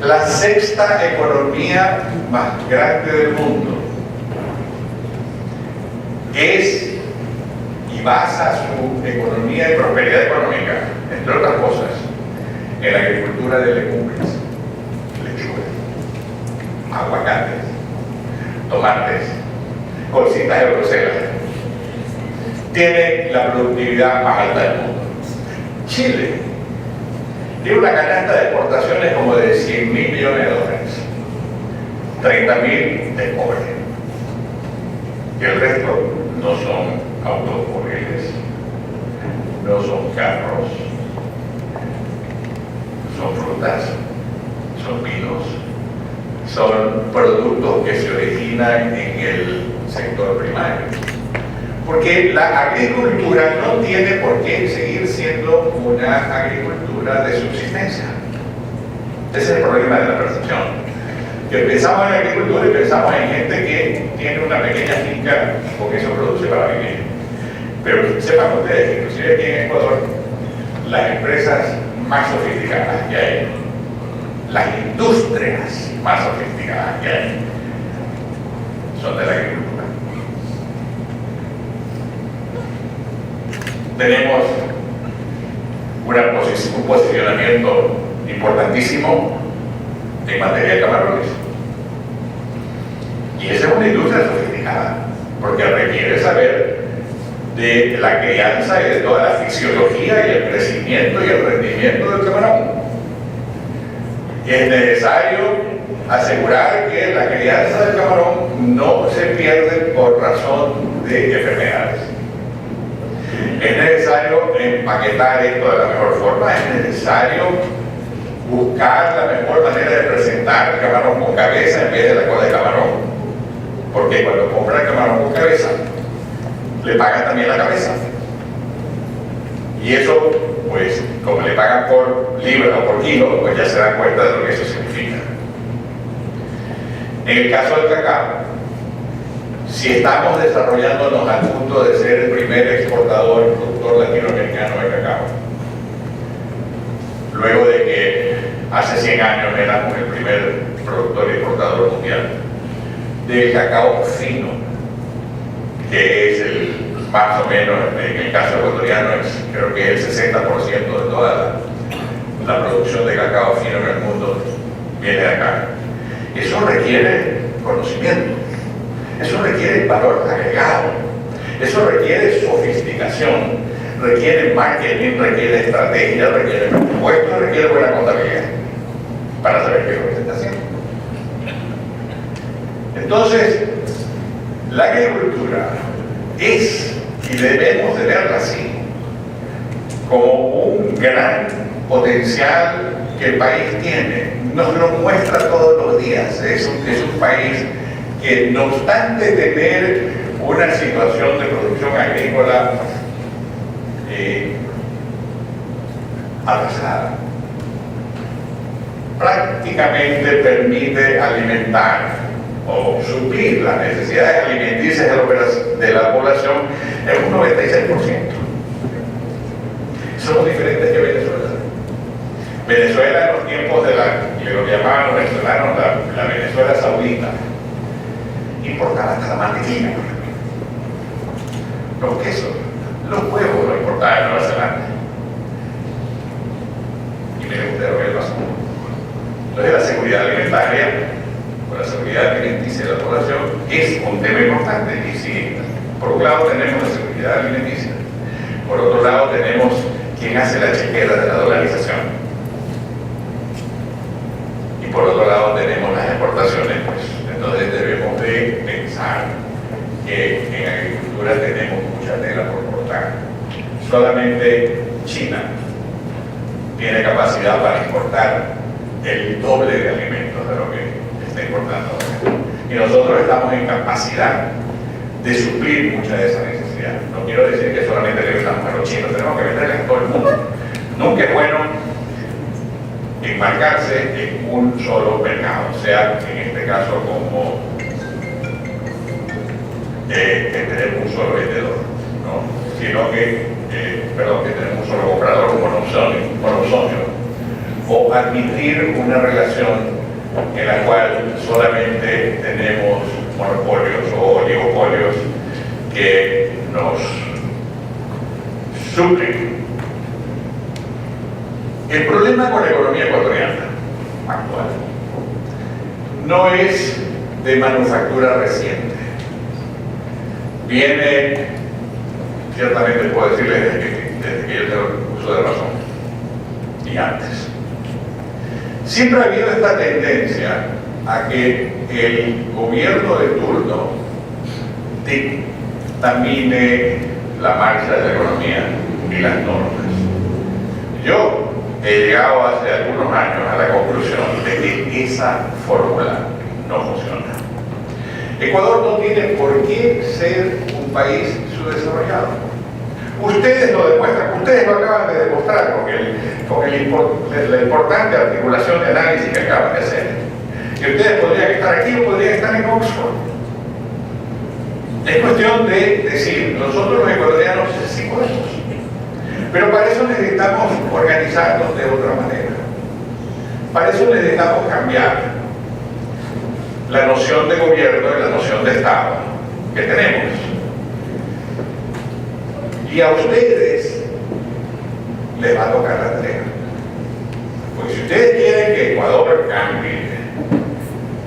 la sexta economía más grande del mundo, es y basa su economía y prosperidad económica, entre otras cosas, en la agricultura de legumbres, lechuga, aguacates, tomates, bolsitas de Bruselas. Tiene la productividad más alta del mundo. Chile tiene una canasta de exportaciones como de 100.000 millones de dólares, 30.000 de cobre, y el resto no son automóviles, no son carros, son frutas, son vinos, son productos que se originan en el sector primario. Porque la agricultura no tiene por qué seguir siendo una agricultura de subsistencia. Ese es el problema de la percepción. Que pensamos en agricultura y pensamos en gente que tiene una pequeña finca porque eso produce para vivir. Pero sepan ustedes, inclusive aquí en Ecuador, las empresas más sofisticadas que hay, las industrias más sofisticadas que hay, son de la agricultura. Tenemos un posicionamiento importantísimo en materia de camarones. Y esa es una industria sofisticada, porque requiere saber de la crianza y de toda la fisiología y el crecimiento y el rendimiento del camarón. Y es necesario asegurar que la crianza del camarón no se pierde por razón de enfermedades. Es necesario empaquetar esto de la mejor forma, es necesario buscar la mejor manera de presentar el camarón con cabeza en vez de la cola de camarón, porque cuando compran el camarón con cabeza le pagan también la cabeza, y eso, pues, como le pagan por libra o por kilo, pues ya se dan cuenta de lo que eso significa. En el caso del cacao, si estamos desarrollándonos al punto de ser el primer exportador, productor latinoamericano de cacao, luego de que hace 100 años éramos el primer productor y exportador mundial del cacao fino, que es el más o menos, en el caso ecuatoriano, creo que es el 60% de toda la producción de cacao fino en el mundo viene de acá. Eso requiere conocimiento. Eso requiere valor agregado, eso requiere sofisticación, requiere marketing, requiere estrategia, requiere presupuesto, requiere buena contabilidad para saber qué es lo que se está haciendo. Entonces, la agricultura es, y debemos de verla así, como un gran potencial que el país tiene. Nos lo muestra todos los días. Es un país que, no obstante tener una situación de producción agrícola avanzada, prácticamente permite alimentar o suplir las necesidades alimenticias de la población en un 96%. Somos diferentes que Venezuela. Venezuela, en los tiempos de que lo llamaban los venezolanos la Venezuela saudita, importaba hasta la mantequilla, los quesos, los huevos los importaba de Nueva Zelanda. Y miren ustedes lo que pasó. Entonces, la seguridad alimentaria o la seguridad alimenticia de la población es un tema importante. Y si por un lado tenemos la seguridad alimenticia, por otro lado tenemos quien hace la chequera de la dolarización, y por otro lado tenemos las exportaciones, pues entonces debemos de pensar que en agricultura tenemos mucha tela por cortar. Solamente China tiene capacidad para importar el doble de alimentos de lo que está importando ahora. y nosotros estamos en capacidad de suplir mucha de esa necesidad. No quiero decir que solamente le vendamos a los chinos, tenemos que venderle a todo el mundo. Nunca es bueno enmarcarse en un solo mercado, sea en este caso como tener un solo vendedor, ¿no? Sino que, que tener un solo comprador, un monosomio, o admitir una relación en la cual solamente tenemos monopolios o oligopolios que nos suplen. El problema con la economía ecuatoriana actual no es de manufactura reciente. Viene, ciertamente puedo decirle desde que yo tengo uso de razón, y antes. Siempre ha habido esta tendencia a que el gobierno de turno dictamine la marcha de la economía y las normas. Yo he llegado hace algunos años a la conclusión de que esa fórmula no funciona. Ecuador no tiene por qué ser un país subdesarrollado. Ustedes lo demuestran, ustedes lo acaban de demostrar con la importante articulación de análisis que acaban de hacer. Que ustedes podrían estar aquí o podrían estar en Oxford. Es cuestión de decir, nosotros los ecuatorianos sí podemos. Pero para eso necesitamos organizarnos de otra manera. Para eso necesitamos cambiar la noción de gobierno y la noción de Estado que tenemos. Y a ustedes les va a tocar la tarea. Porque si ustedes quieren que Ecuador cambie,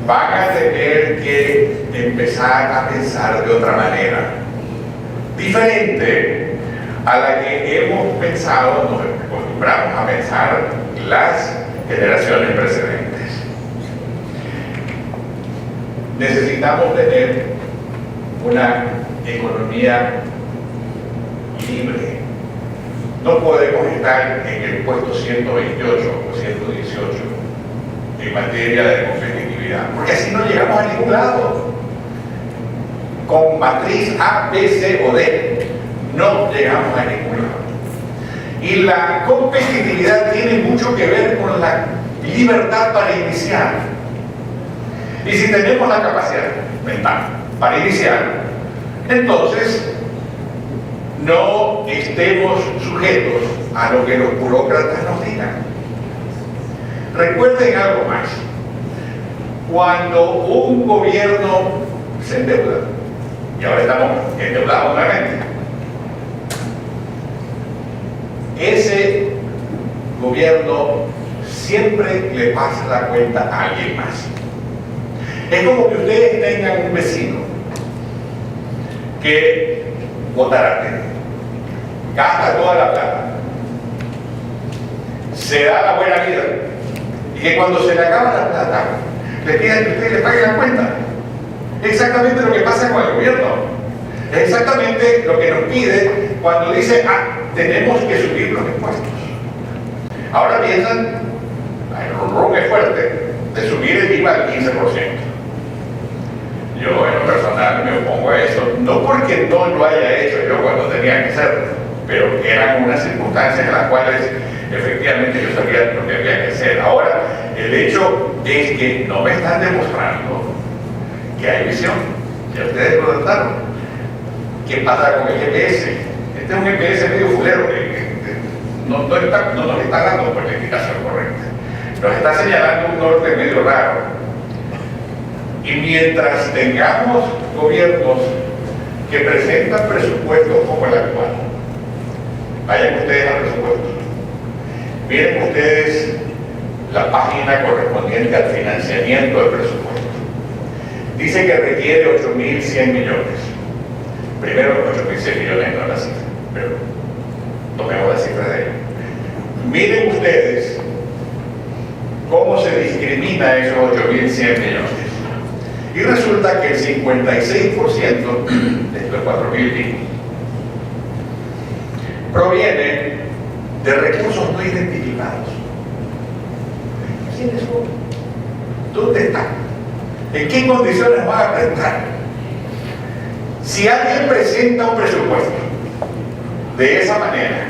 van a tener que empezar a pensar de otra manera, diferente a la que hemos pensado, nos acostumbramos a pensar las generaciones precedentes. Necesitamos tener una economía libre. No podemos estar en el puesto 128 o 118 en materia de competitividad, porque así no llegamos a ningún lado. Con matriz A, B, C o D no llegamos a ningún lado. Y la competitividad tiene mucho que ver con la libertad para iniciar. Y si tenemos la capacidad mental para iniciar, entonces no estemos sujetos a lo que los burócratas nos digan. Recuerden algo más. Cuando un gobierno se endeuda, y ahora estamos endeudados nuevamente, ese gobierno siempre le pasa la cuenta a alguien más. Es como que ustedes tengan un vecino que botarate, gasta toda la plata, se da la buena vida, y que cuando se le acaba la plata, le pidan que usted le pague la cuenta. Es exactamente lo que pasa con el gobierno. Es exactamente lo que nos pide cuando dice, tenemos que subir los impuestos. Ahora piensan, el rum es fuerte, de subir el IVA al 15%. Yo en lo personal me opongo a eso, no porque no lo haya hecho yo cuando tenía que hacerlo, pero eran unas circunstancias en las cuales efectivamente yo sabía lo que había que hacer. Ahora, el hecho es que no me están demostrando que hay visión. Ya ustedes lo trataron. ¿Qué pasa con el GPS? Este es un GPS medio fulero que no nos está dando por la indicación correcta. Nos está señalando un norte medio raro. Y mientras tengamos gobiernos que presentan presupuestos como el actual, vayan ustedes al presupuesto, miren ustedes la página correspondiente al financiamiento del presupuesto. Dice que requiere 8.100 millones. Primero, 8.100 millones no es la cifra, pero tomemos la cifra de ello. Miren ustedes cómo se discrimina esos 8.100 millones. Y resulta que el 56% de estos 4.000 proviene de recursos no identificados. ¿Quiénes son? ¿Dónde están? ¿En qué condiciones van a presentar? Si alguien presenta un presupuesto de esa manera,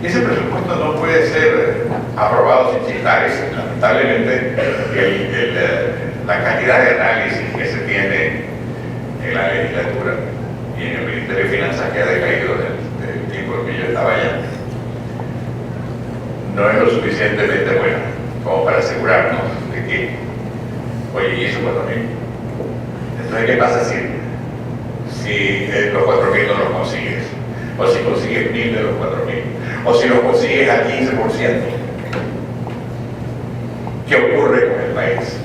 ese presupuesto no puede ser aprobado sin citares. Lamentablemente, la calidad de análisis que se tiene en la legislatura y en el Ministerio de Finanzas, que ha decaído del tiempo en que yo estaba allá, no es lo suficientemente buena como para asegurarnos de que, oye, ¿y esos 4.000? Entonces, ¿qué pasa si los 4.000 no los consigues? O si consigues 1.000 de los 4.000, o si los consigues al 15%. ¿Qué ocurre con el país?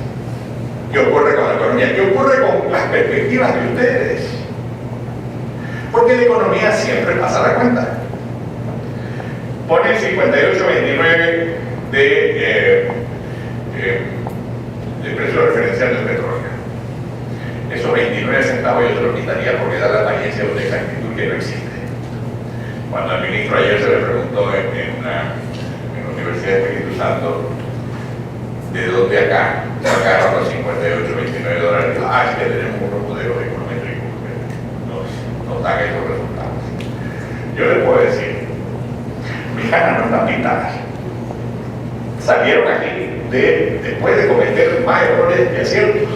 ¿Qué ocurre con la economía? ¿Qué ocurre con las perspectivas de ustedes? Porque la economía siempre pasa la cuenta. Pone el 58.29 de precio referencial del petróleo. Esos 29 centavos yo te lo quitaría porque da la apariencia de una exactitud que no existe. Cuando al ministro ayer se le preguntó en la Universidad de Espíritu Santo de dónde acá sacaron los 58.29 dólares, dijo, es que tenemos unos modelos econométricos que nos dan esos resultados. Yo les puedo decir, mis ganas no están pintadas. Salieron aquí después de cometer más errores que aciertos.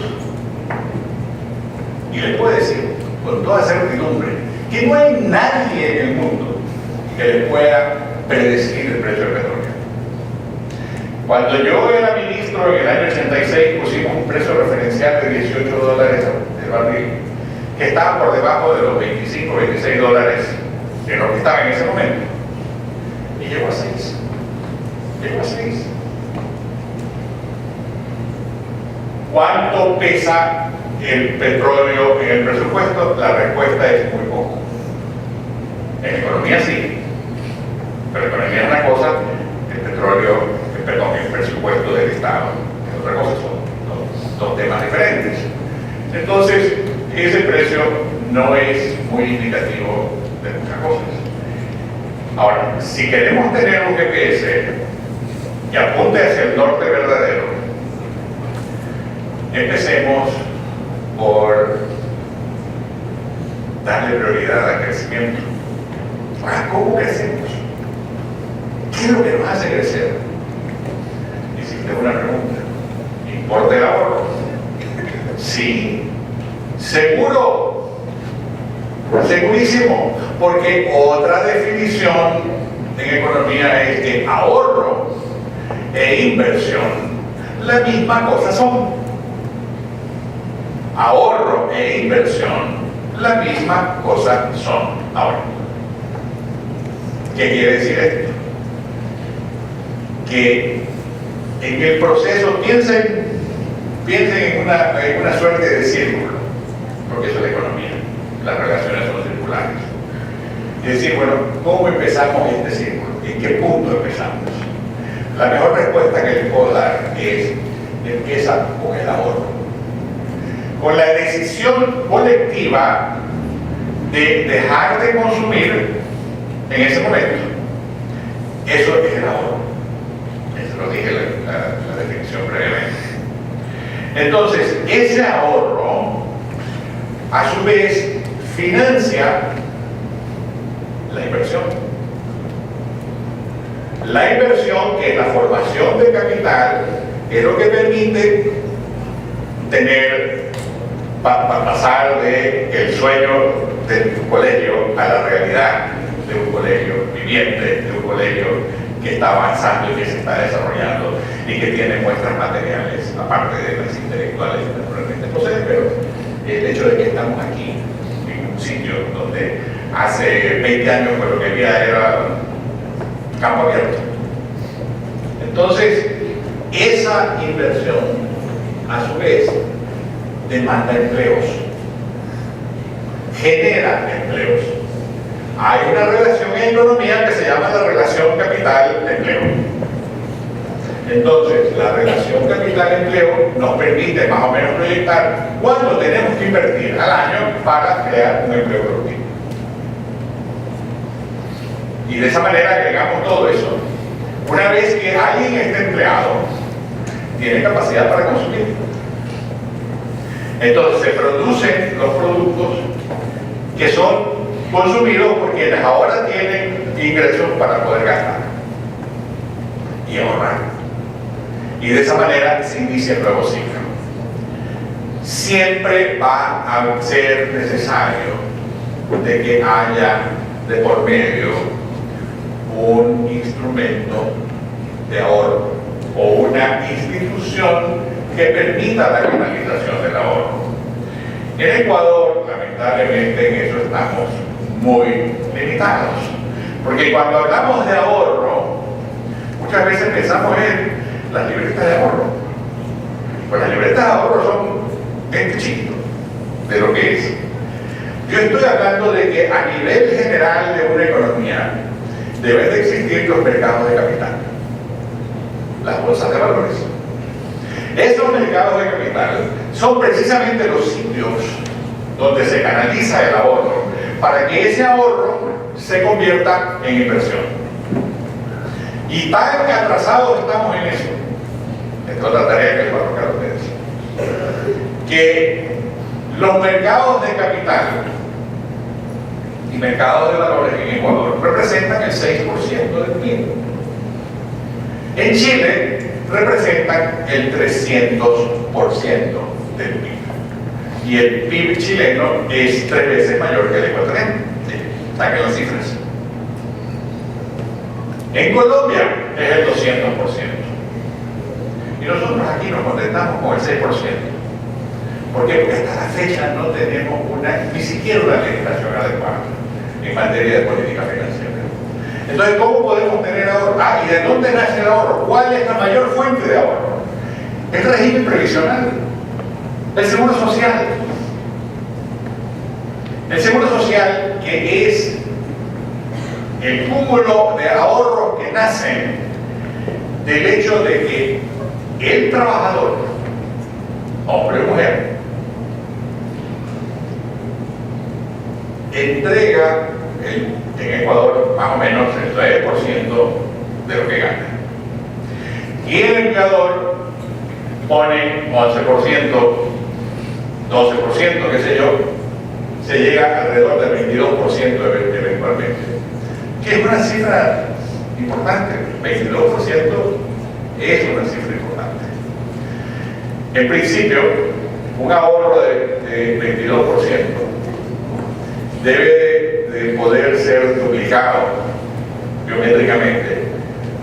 Y les puedo decir con toda certidumbre que no hay nadie en el mundo que les pueda predecir el precio del petróleo. Cuando yo era ministro en el año 86 pusimos un precio referencial de 18 dólares el barril, que estaba por debajo de los 25, 26 dólares que lo que estaba en ese momento. Y llegó a 6. Llegó a 6. ¿Cuánto pesa el petróleo en el presupuesto? La respuesta es muy poco. En economía sí, pero economía es una cosa, el presupuesto del Estado es otra cosa, son dos temas diferentes. Entonces, ese precio no es muy indicativo de muchas cosas. Ahora, si queremos tener un GPS que apunte hacia el norte verdadero, empecemos por darle prioridad al crecimiento. Ahora, ¿cómo crecemos? ¿Qué es lo que nos hace crecer? Hiciste una pregunta. ¿Importa el ahorro? Sí. ¿Seguro? Segurísimo. Porque otra definición en economía es que ahorro e inversión la misma cosa son. Ahorro e inversión la misma cosa son. Ahora, ¿qué quiere decir esto? Que en el proceso piensen en una suerte de círculo, porque eso es la economía, las relaciones son circulares. Es decir, bueno, ¿cómo empezamos este círculo? ¿En qué punto empezamos? La mejor respuesta que les puedo dar es: empieza con el ahorro, con la decisión colectiva de dejar de consumir en ese momento. Eso es el ahorro. Eso lo dije la definición previamente. Entonces, ese ahorro a su vez financia la inversión. La inversión, que es la formación de capital, es lo que permite pasar del sueño de un colegio a la realidad de un colegio viviente, de un colegio que está avanzando y que se está desarrollando y que tiene muestras materiales, aparte de las intelectuales que naturalmente posee, pero el hecho de que estamos aquí, en un sitio donde hace 20 años pues lo que había era campo abierto. Entonces, esa inversión, a su vez, demanda empleos, genera empleos. Hay una relación en economía que se llama la relación capital-empleo. Entonces, la relación capital-empleo nos permite más o menos proyectar cuánto tenemos que invertir al año para crear un empleo productivo. Y de esa manera agregamos todo eso. Una vez que alguien esté empleado, tiene capacidad para consumir. Entonces se producen los productos que son consumidos por quienes ahora tienen ingresos para poder gastar y ahorrar. Y de esa manera se inicia el nuevo ciclo. Siempre va a ser necesario de que haya de por medio un instrumento de ahorro o una institución que permita la canalización del ahorro. En Ecuador, lamentablemente, en eso estamos muy limitados, porque cuando hablamos de ahorro, muchas veces pensamos en las libretas de ahorro. Pues las libretas de ahorro son este chiquito de lo que es. Yo estoy hablando de que a nivel general de una economía deben de existir los mercados de capital, las bolsas de valores. Esos mercados de capital son precisamente los sitios donde se canaliza el ahorro para que ese ahorro se convierta en inversión. Y tan atrasados estamos en eso. Esta es otra tarea que les voy a tocar a ustedes. Que los mercados de capital y mercados de valores en Ecuador representan el 6% del PIB. En Chile representan el 300% del PIB. Y el PIB chileno es 3 veces mayor que el ecuatoriano. Saquen las cifras. En Colombia es el 200%. Y nosotros aquí nos contentamos con el 6%. ¿Por qué? Porque hasta la fecha no tenemos ni siquiera una legislación adecuada en materia de política financiera. Entonces, ¿cómo podemos tener ahorro? ¿Y de dónde nace el ahorro? ¿Cuál es la mayor fuente de ahorro? El régimen previsional, el seguro social. El seguro social, que es el cúmulo de ahorros que nacen del hecho de que el trabajador, hombre o mujer, entrega en Ecuador más o menos el 9% de lo que gana. Y el empleador pone 11%, 12%, qué sé yo, se llega alrededor del 22% eventualmente. Que es una cifra importante. 22% es una cifra importante. En principio, un ahorro de 22% debe de poder ser duplicado biométricamente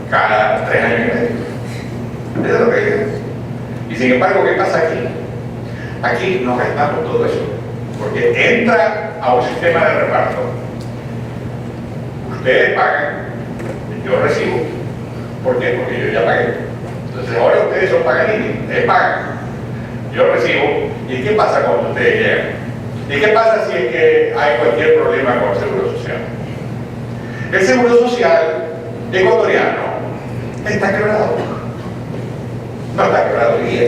cada 3 años y medio. Esa es la realidad. Y sin embargo, ¿qué pasa aquí? Aquí nos gastamos todo eso, porque entra a un sistema de reparto. Ustedes pagan, yo recibo. ¿Por qué? Porque yo ya pagué. Entonces ahora ustedes son paganines, ustedes pagan, yo recibo. ¿Y qué pasa cuando ustedes llegan? ¿Y qué pasa si es que hay cualquier problema con el seguro social? El seguro social ecuatoriano está quebrado. No está quebrado hoy día,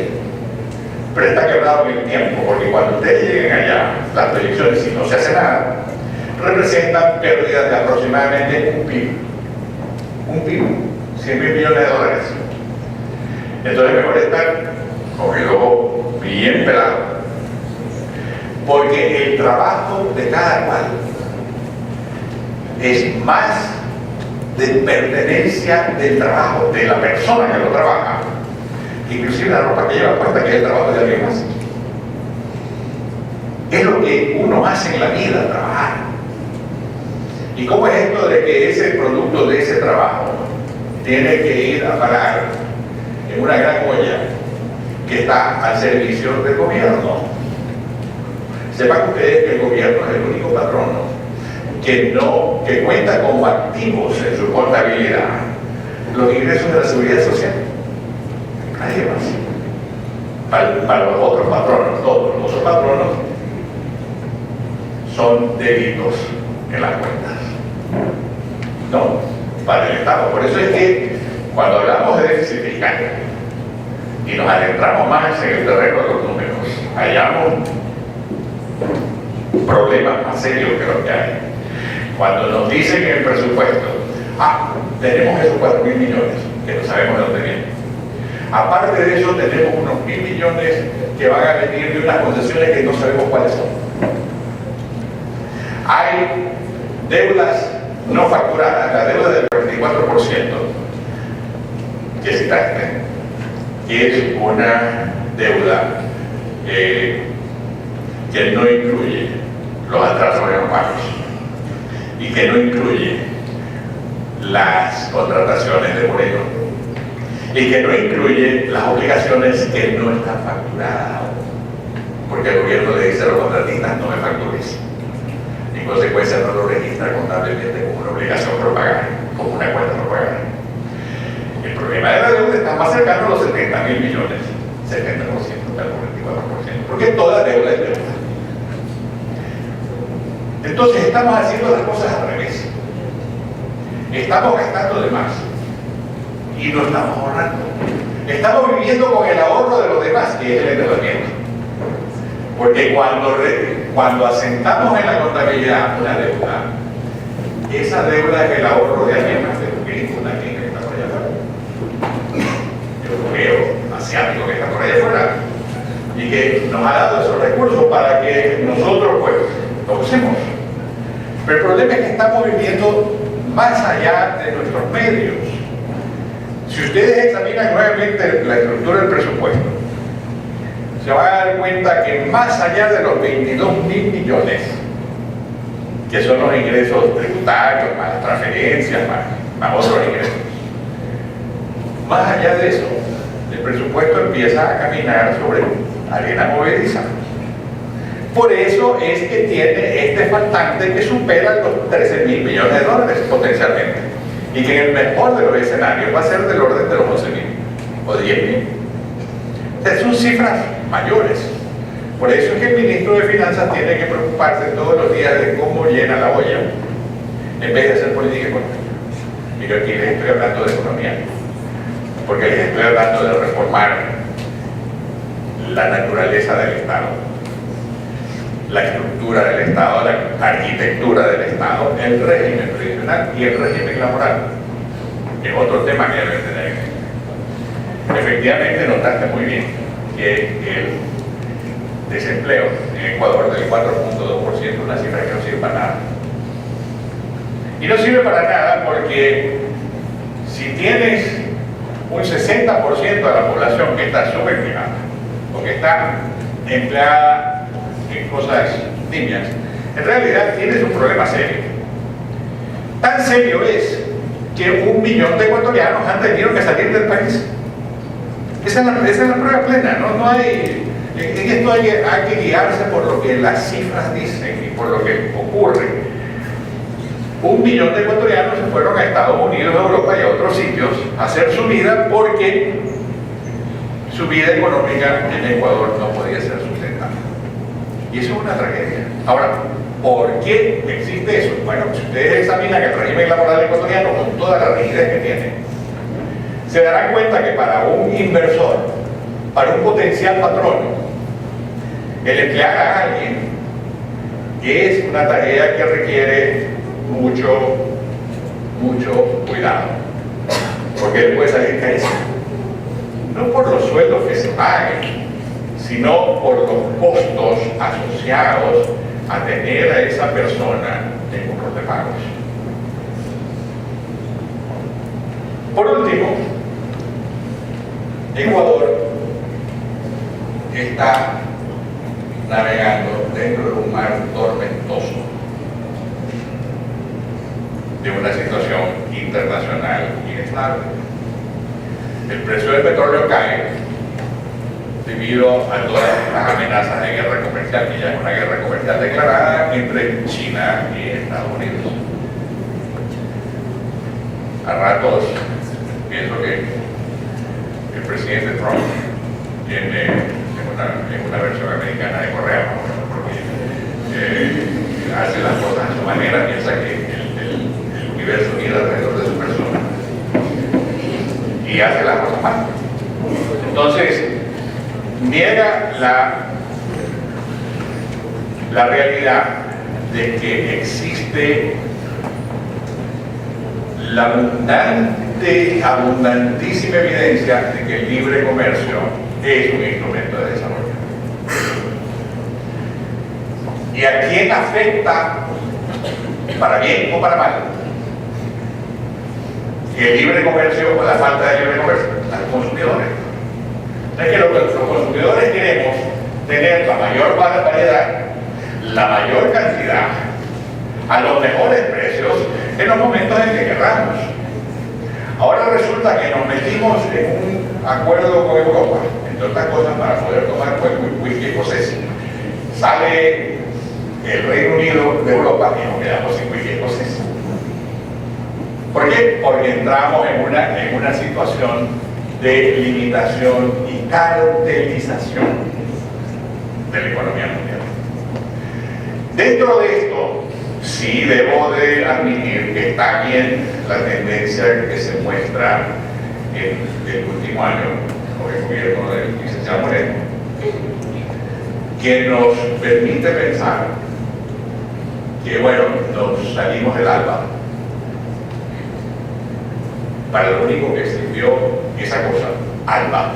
pero está quebrado en el tiempo, porque cuando ustedes lleguen allá, las proyecciones, si no se hace nada, representan pérdidas de aproximadamente un PIB, 100.000 millones de dólares. Entonces mejor estar con el ojo bien pelado, porque el trabajo de cada cual es más de pertenencia del trabajo, de la persona que lo trabaja, inclusive la ropa que lleva puesta, que es el trabajo de alguien más. Es lo que uno hace en la vida, trabajar. ¿Y cómo es esto de que ese producto de ese trabajo tiene que ir a parar en una gran olla que está al servicio del gobierno? Sepan ustedes que el gobierno es el único patrono que cuenta como activos en su contabilidad los ingresos de la seguridad social. Nadie más. Para los otros patronos, todos los otros patronos son débitos en las cuentas. No, para el Estado. Por eso es que cuando hablamos de déficit fiscal y nos adentramos más en el terreno de los números, hallamos problemas más serios que los que hay. Cuando nos dicen en el presupuesto, tenemos esos 4.000 millones, que no sabemos de dónde vienen. Aparte de eso, tenemos unos 1.000 millones que van a venir de unas concesiones que no sabemos cuáles son. Hay deudas no facturadas, la deuda del 24%, que citaste, que es una deuda que no incluye los atrasos en los pagos y que no incluye las contrataciones de Moreno y que no incluye las obligaciones que no están facturadas, porque el gobierno le dice a los contratistas: no me factures. En consecuencia, no lo registra contablemente como una obligación por pagar, como una cuenta por pagar. El problema de la deuda está más cercano a los 70.000 millones, 70% al 94%, porque toda deuda es deuda. Entonces estamos haciendo las cosas al revés. Estamos gastando de más y no estamos ahorrando. Estamos viviendo con el ahorro de los demás, que es el endeudamiento. Porque cuando asentamos en la contabilidad una deuda, esa deuda es el ahorro de alguien más, de una que está por allá afuera, europeo, asiático, que está por allá afuera, y que nos ha dado esos recursos para que nosotros pues lo usemos. Pero el problema es que estamos viviendo más allá de nuestros medios. Si ustedes examinan nuevamente la estructura del presupuesto, se van a dar cuenta que más allá de los 22.000 millones, que son los ingresos tributarios, más las transferencias, más otros ingresos, más allá de eso, el presupuesto empieza a caminar sobre arena movediza. Por eso es que tiene este faltante que supera los 13.000 millones de dólares potencialmente, y que en el mejor de los escenarios va a ser del orden de los 11.000 o 10.000. Son cifras mayores. Por eso es que el ministro de Finanzas tiene que preocuparse todos los días de cómo llena la olla, en vez de hacer política económica. Y yo aquí les estoy hablando de economía, porque les estoy hablando de reformar la naturaleza del Estado, la estructura del Estado, la arquitectura del Estado, el régimen previsional y el régimen laboral, que es otro tema que deben tener en cuenta. Efectivamente, notaste muy bien que el desempleo en Ecuador del 4.2% es una cifra que no sirve para nada. Y no sirve para nada porque si tienes un 60% de la población que está subempleada o que está empleada en cosas nimias, en realidad tienes un problema serio. Tan serio es que 1 millón de ecuatorianos han tenido que salir del país. Esa es la prueba plena, no hay, en esto hay que guiarse por lo que las cifras dicen y por lo que ocurre. 1 millón de ecuatorianos se fueron a Estados Unidos, a Europa y a otros sitios a hacer su vida porque su vida económica en Ecuador no podía ser sustentable. Y eso es una tragedia. Ahora, ¿por qué existe eso? Bueno, si ustedes examinan el régimen laboral ecuatoriano con toda la rigidez que tiene, se darán cuenta que para un inversor, para un potencial patrono, el emplear a alguien es una tarea que requiere mucho cuidado, porque él puede salir carísimo, no por los sueldos que se paguen, sino por los costos asociados a tener a esa persona en un de pagos. Por último, Ecuador está navegando dentro de un mar tormentoso de una situación internacional inestable. El precio del petróleo cae debido a todas las amenazas de guerra comercial, que ya es una guerra comercial declarada entre China y Estados Unidos. A ratos pienso que el presidente Trump tiene en una versión americana de Correa, porque hace las cosas a su manera, piensa que el universo gira alrededor de su persona y hace las cosas mal. Entonces, niega la realidad de que existe la abundante de abundantísima evidencia de que el libre comercio es un instrumento de desarrollo. ¿Y a quién afecta, para bien o para mal, el libre comercio o la falta de libre comercio? A los consumidores. Es que los consumidores queremos tener la mayor variedad, la mayor cantidad, a los mejores precios en los momentos en que queramos. Ahora resulta que nos metimos en un acuerdo con Europa, entre otras cosas para poder tomar whisky escocés. Sale el Reino Unido de Europa y nos quedamos sin whisky escocés. ¿Por qué? Porque entramos en una situación de limitación y cartelización de la economía mundial. Dentro de esto, sí debo de admitir que está bien la tendencia que se muestra en el último año con el gobierno del licenciado Moreno, que nos permite pensar que, bueno, nos salimos del ALBA. Para lo único que sirvió esa cosa, ALBA,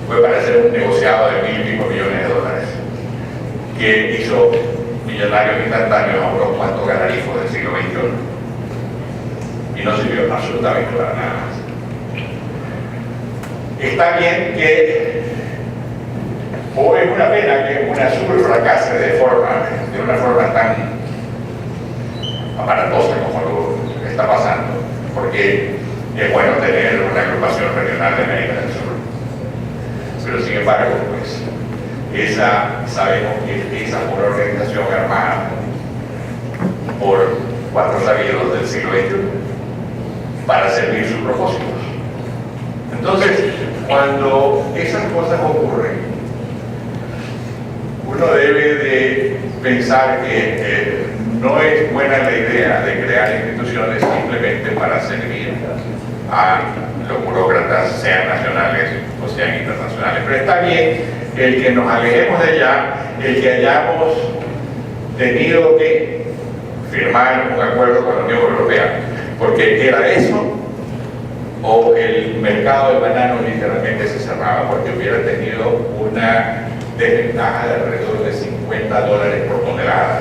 fue para hacer un negociado de $1.000 y pico millones que hizo millonarios instantáneos a unos cuantos ganarijos del siglo XXI. Y no sirvió absolutamente para nada más. Está bien que, o es una pena que UNASUR fracase de una forma tan aparatosa como lo está pasando, porque es bueno tener una agrupación regional de América del Sur. Pero sin embargo, pues, sabemos que esa fue una organización armada por 4 sabios del siglo XXI para servir sus propósitos. Entonces, cuando esas cosas ocurren, uno debe de pensar que no es buena la idea de crear instituciones simplemente para servir a los burócratas, sean nacionales o sean internacionales. Pero está bien el que nos alejemos de allá, el que hayamos tenido que firmar un acuerdo con la Unión Europea, porque era eso, o el mercado de bananos literalmente se cerraba porque hubiera tenido una desventaja de alrededor de $50 por tonelada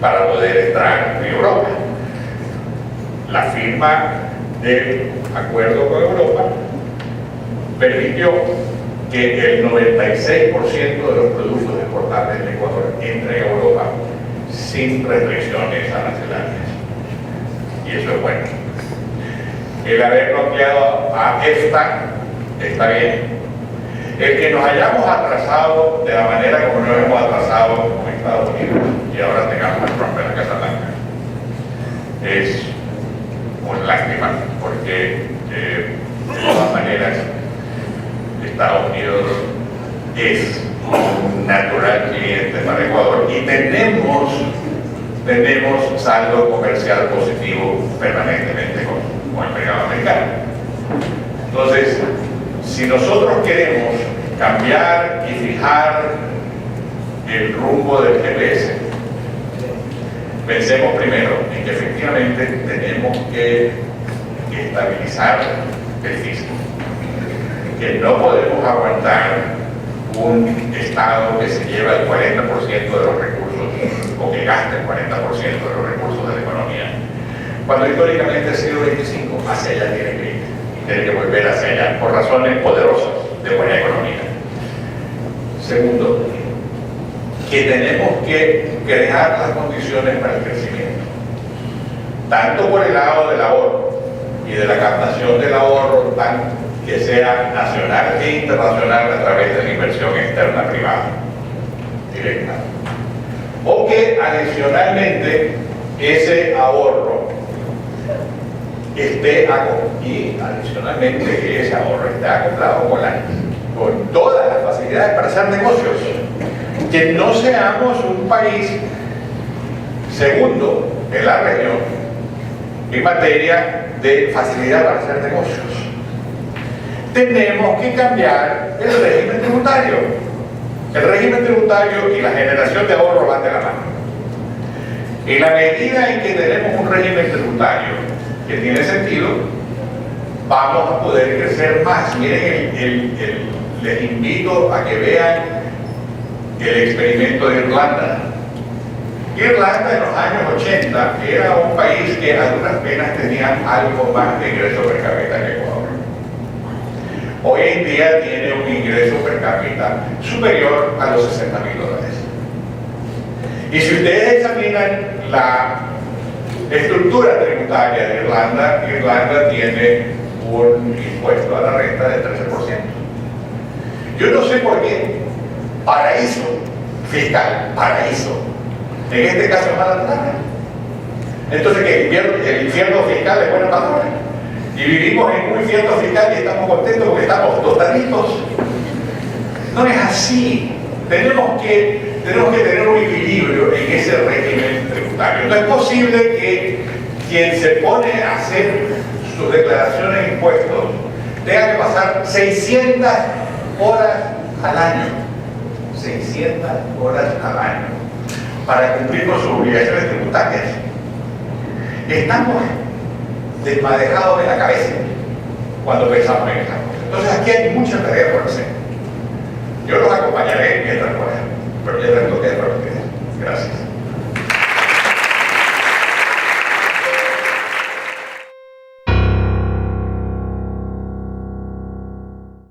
para poder entrar en Europa. La firma del acuerdo con Europa permitió que el 96% de los productos exportables de Ecuador entre a Europa sin restricciones arancelarias. Y eso es bueno. El haber bloqueado a EFTA está bien. El que nos hayamos atrasado de la manera como nos hemos atrasado con Estados Unidos y ahora tengamos a Trump en la Casa Blanca es una lástima, porque de todas maneras Estados Unidos es un natural cliente para Ecuador y tenemos saldo comercial positivo permanentemente con el mercado americano. Entonces, si nosotros queremos cambiar y fijar el rumbo del GPS, pensemos primero en que efectivamente tenemos que estabilizar el fisco, que no podemos aguantar un Estado que se lleva el 40% de los recursos o que gasta el 40% de los recursos de la economía, cuando históricamente ha sido 25, hacia allá tiene que ir. Tiene que volver hacia allá por razones poderosas de buena economía. Segundo, que tenemos que crear las condiciones para el crecimiento, tanto por el lado del ahorro y de la captación del ahorro, que sea nacional e internacional a través de la inversión externa privada directa, o que adicionalmente ese ahorro ese ahorro esté acoplado con todas las facilidades para hacer negocios, que no seamos un país segundo en la región en materia de facilidad para hacer negocios. Tenemos que cambiar el régimen tributario. El régimen tributario y la generación de ahorro van de la mano. En la medida en que tenemos un régimen tributario que tiene sentido, vamos a poder crecer más. Miren, les invito a que vean el experimento de Irlanda. Irlanda en los años 80 era un país que a duras penas tenía algo más de ingreso per cápita que Ecuador. Hoy en día tiene un ingreso per cápita superior a los $60.000. Y si ustedes examinan la estructura tributaria de Irlanda, Irlanda tiene un impuesto a la renta del 13%. Yo no sé por qué. Paraíso fiscal, paraíso. En este caso es mala plata. Entonces, ¿qué? ¿El infierno fiscal es buena palabra? Y vivimos en un infierno fiscal y estamos contentos porque estamos totalitos. No es así. Tenemos que tener un equilibrio en ese régimen tributario. No es posible que quien se pone a hacer sus declaraciones de impuestos tenga que pasar 600 horas al año. 600 horas al año para cumplir con sus obligaciones tributarias. Estamos desmadejados de la cabeza cuando pensamos en esta cosa. Entonces aquí hay mucha tarea por hacer. Yo los acompañaré mientras pueda, pero ya tengo que ir para ustedes. Gracias.